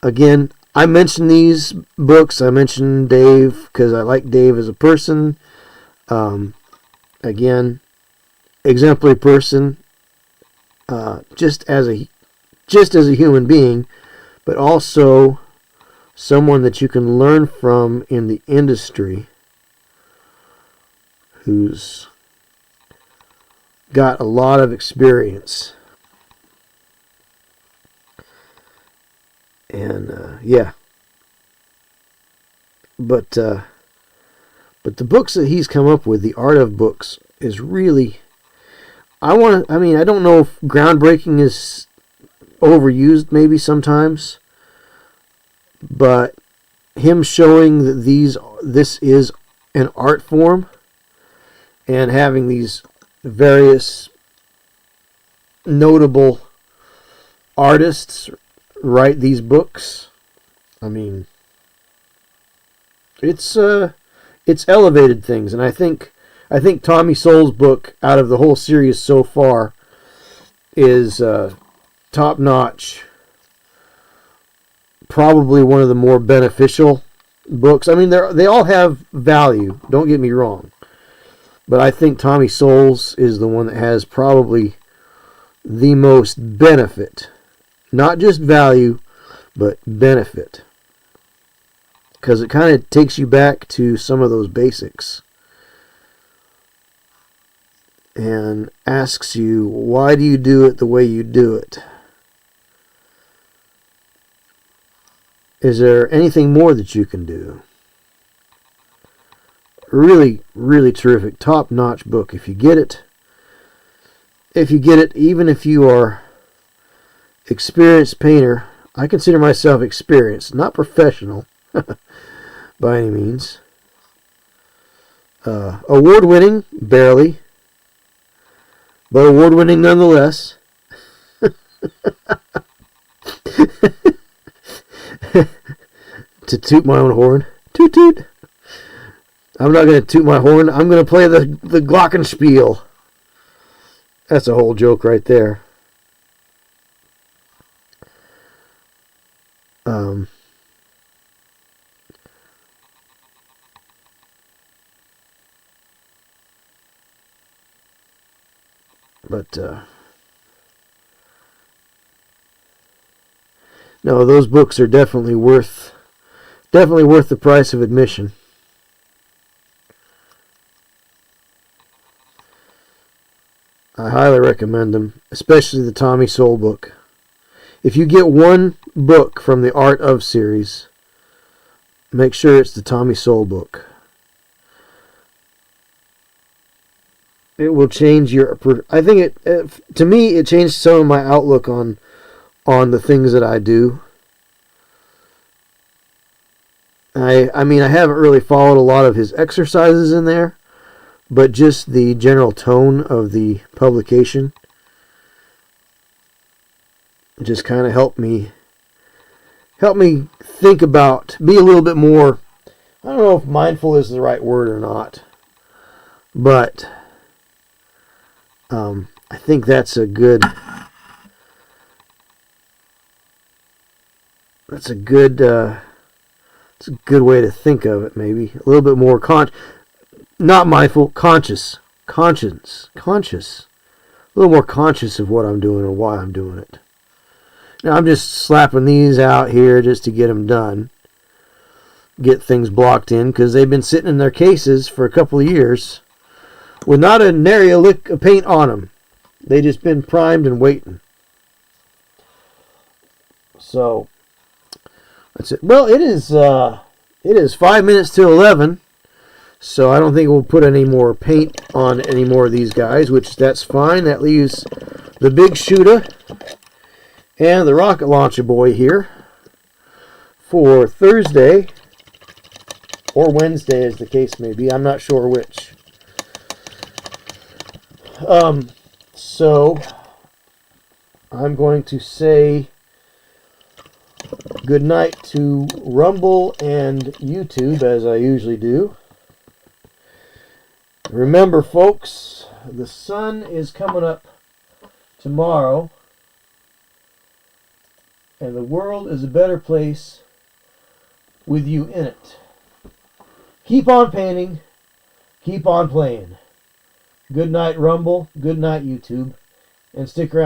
Again, I mention these books. I mention Dave because I like Dave as a person. Again, exemplary person, just as a human being, but also someone that you can learn from in the industry, who's got a lot of experience. And yeah, but the books that he's come up with, the Art of books, is really, I don't know if groundbreaking is overused maybe sometimes, but him showing that this is an art form and having these various notable artists write these books, it's elevated things. And I think Tommy Soul's book, out of the whole series so far, is top notch. Probably one of the more beneficial books. They all have value, don't get me wrong, but I think Tommy Soul's is the one that has probably the most benefit. Not just value, but benefit. Because it kind of takes you back to some of those basics. And asks you, why do you do it the way you do it? Is there anything more that you can do? Really, really terrific, top-notch book. If you get it, even if you are experienced painter, I consider myself experienced, not professional by any means. Award-winning, barely, but award-winning nonetheless. To toot my own horn. Toot toot. I'm not going to toot my horn. I'm going to play the glockenspiel. That's a whole joke right there. But no, those books are definitely worth the price of admission. I highly recommend them, especially the Tommy Soul book. If you get one book from the Art of series, make sure it's the Tommy Soul book. It will change your. I think to me, it changed some of my outlook on the things that I do. I mean, I haven't really followed a lot of his exercises in there, but just the general tone of the publication just kind of helped me think about, be a little bit more, I don't know if mindful is the right word or not, but I think that's a good it's a good way to think of it, maybe. A little bit more not mindful, conscious. A little more conscious of what I'm doing and why I'm doing it. Now, I'm just slapping these out here just to get them done. Get things blocked in, because they've been sitting in their cases for a couple of years with not a nary a lick of paint on them. They just been primed and waiting. So, that's it. Well, it is 5 minutes to 11, so I don't think we'll put any more paint on any more of these guys, which that's fine. That leaves the big shooter and the rocket launcher boy here for Thursday or Wednesday, as the case may be. I'm not sure which. So I'm going to say good night to Rumble and YouTube, as I usually do. Remember, folks, the sun is coming up tomorrow, and the world is a better place with you in it. Keep on painting. Keep on playing. Good night, Rumble. Good night, YouTube. And stick around.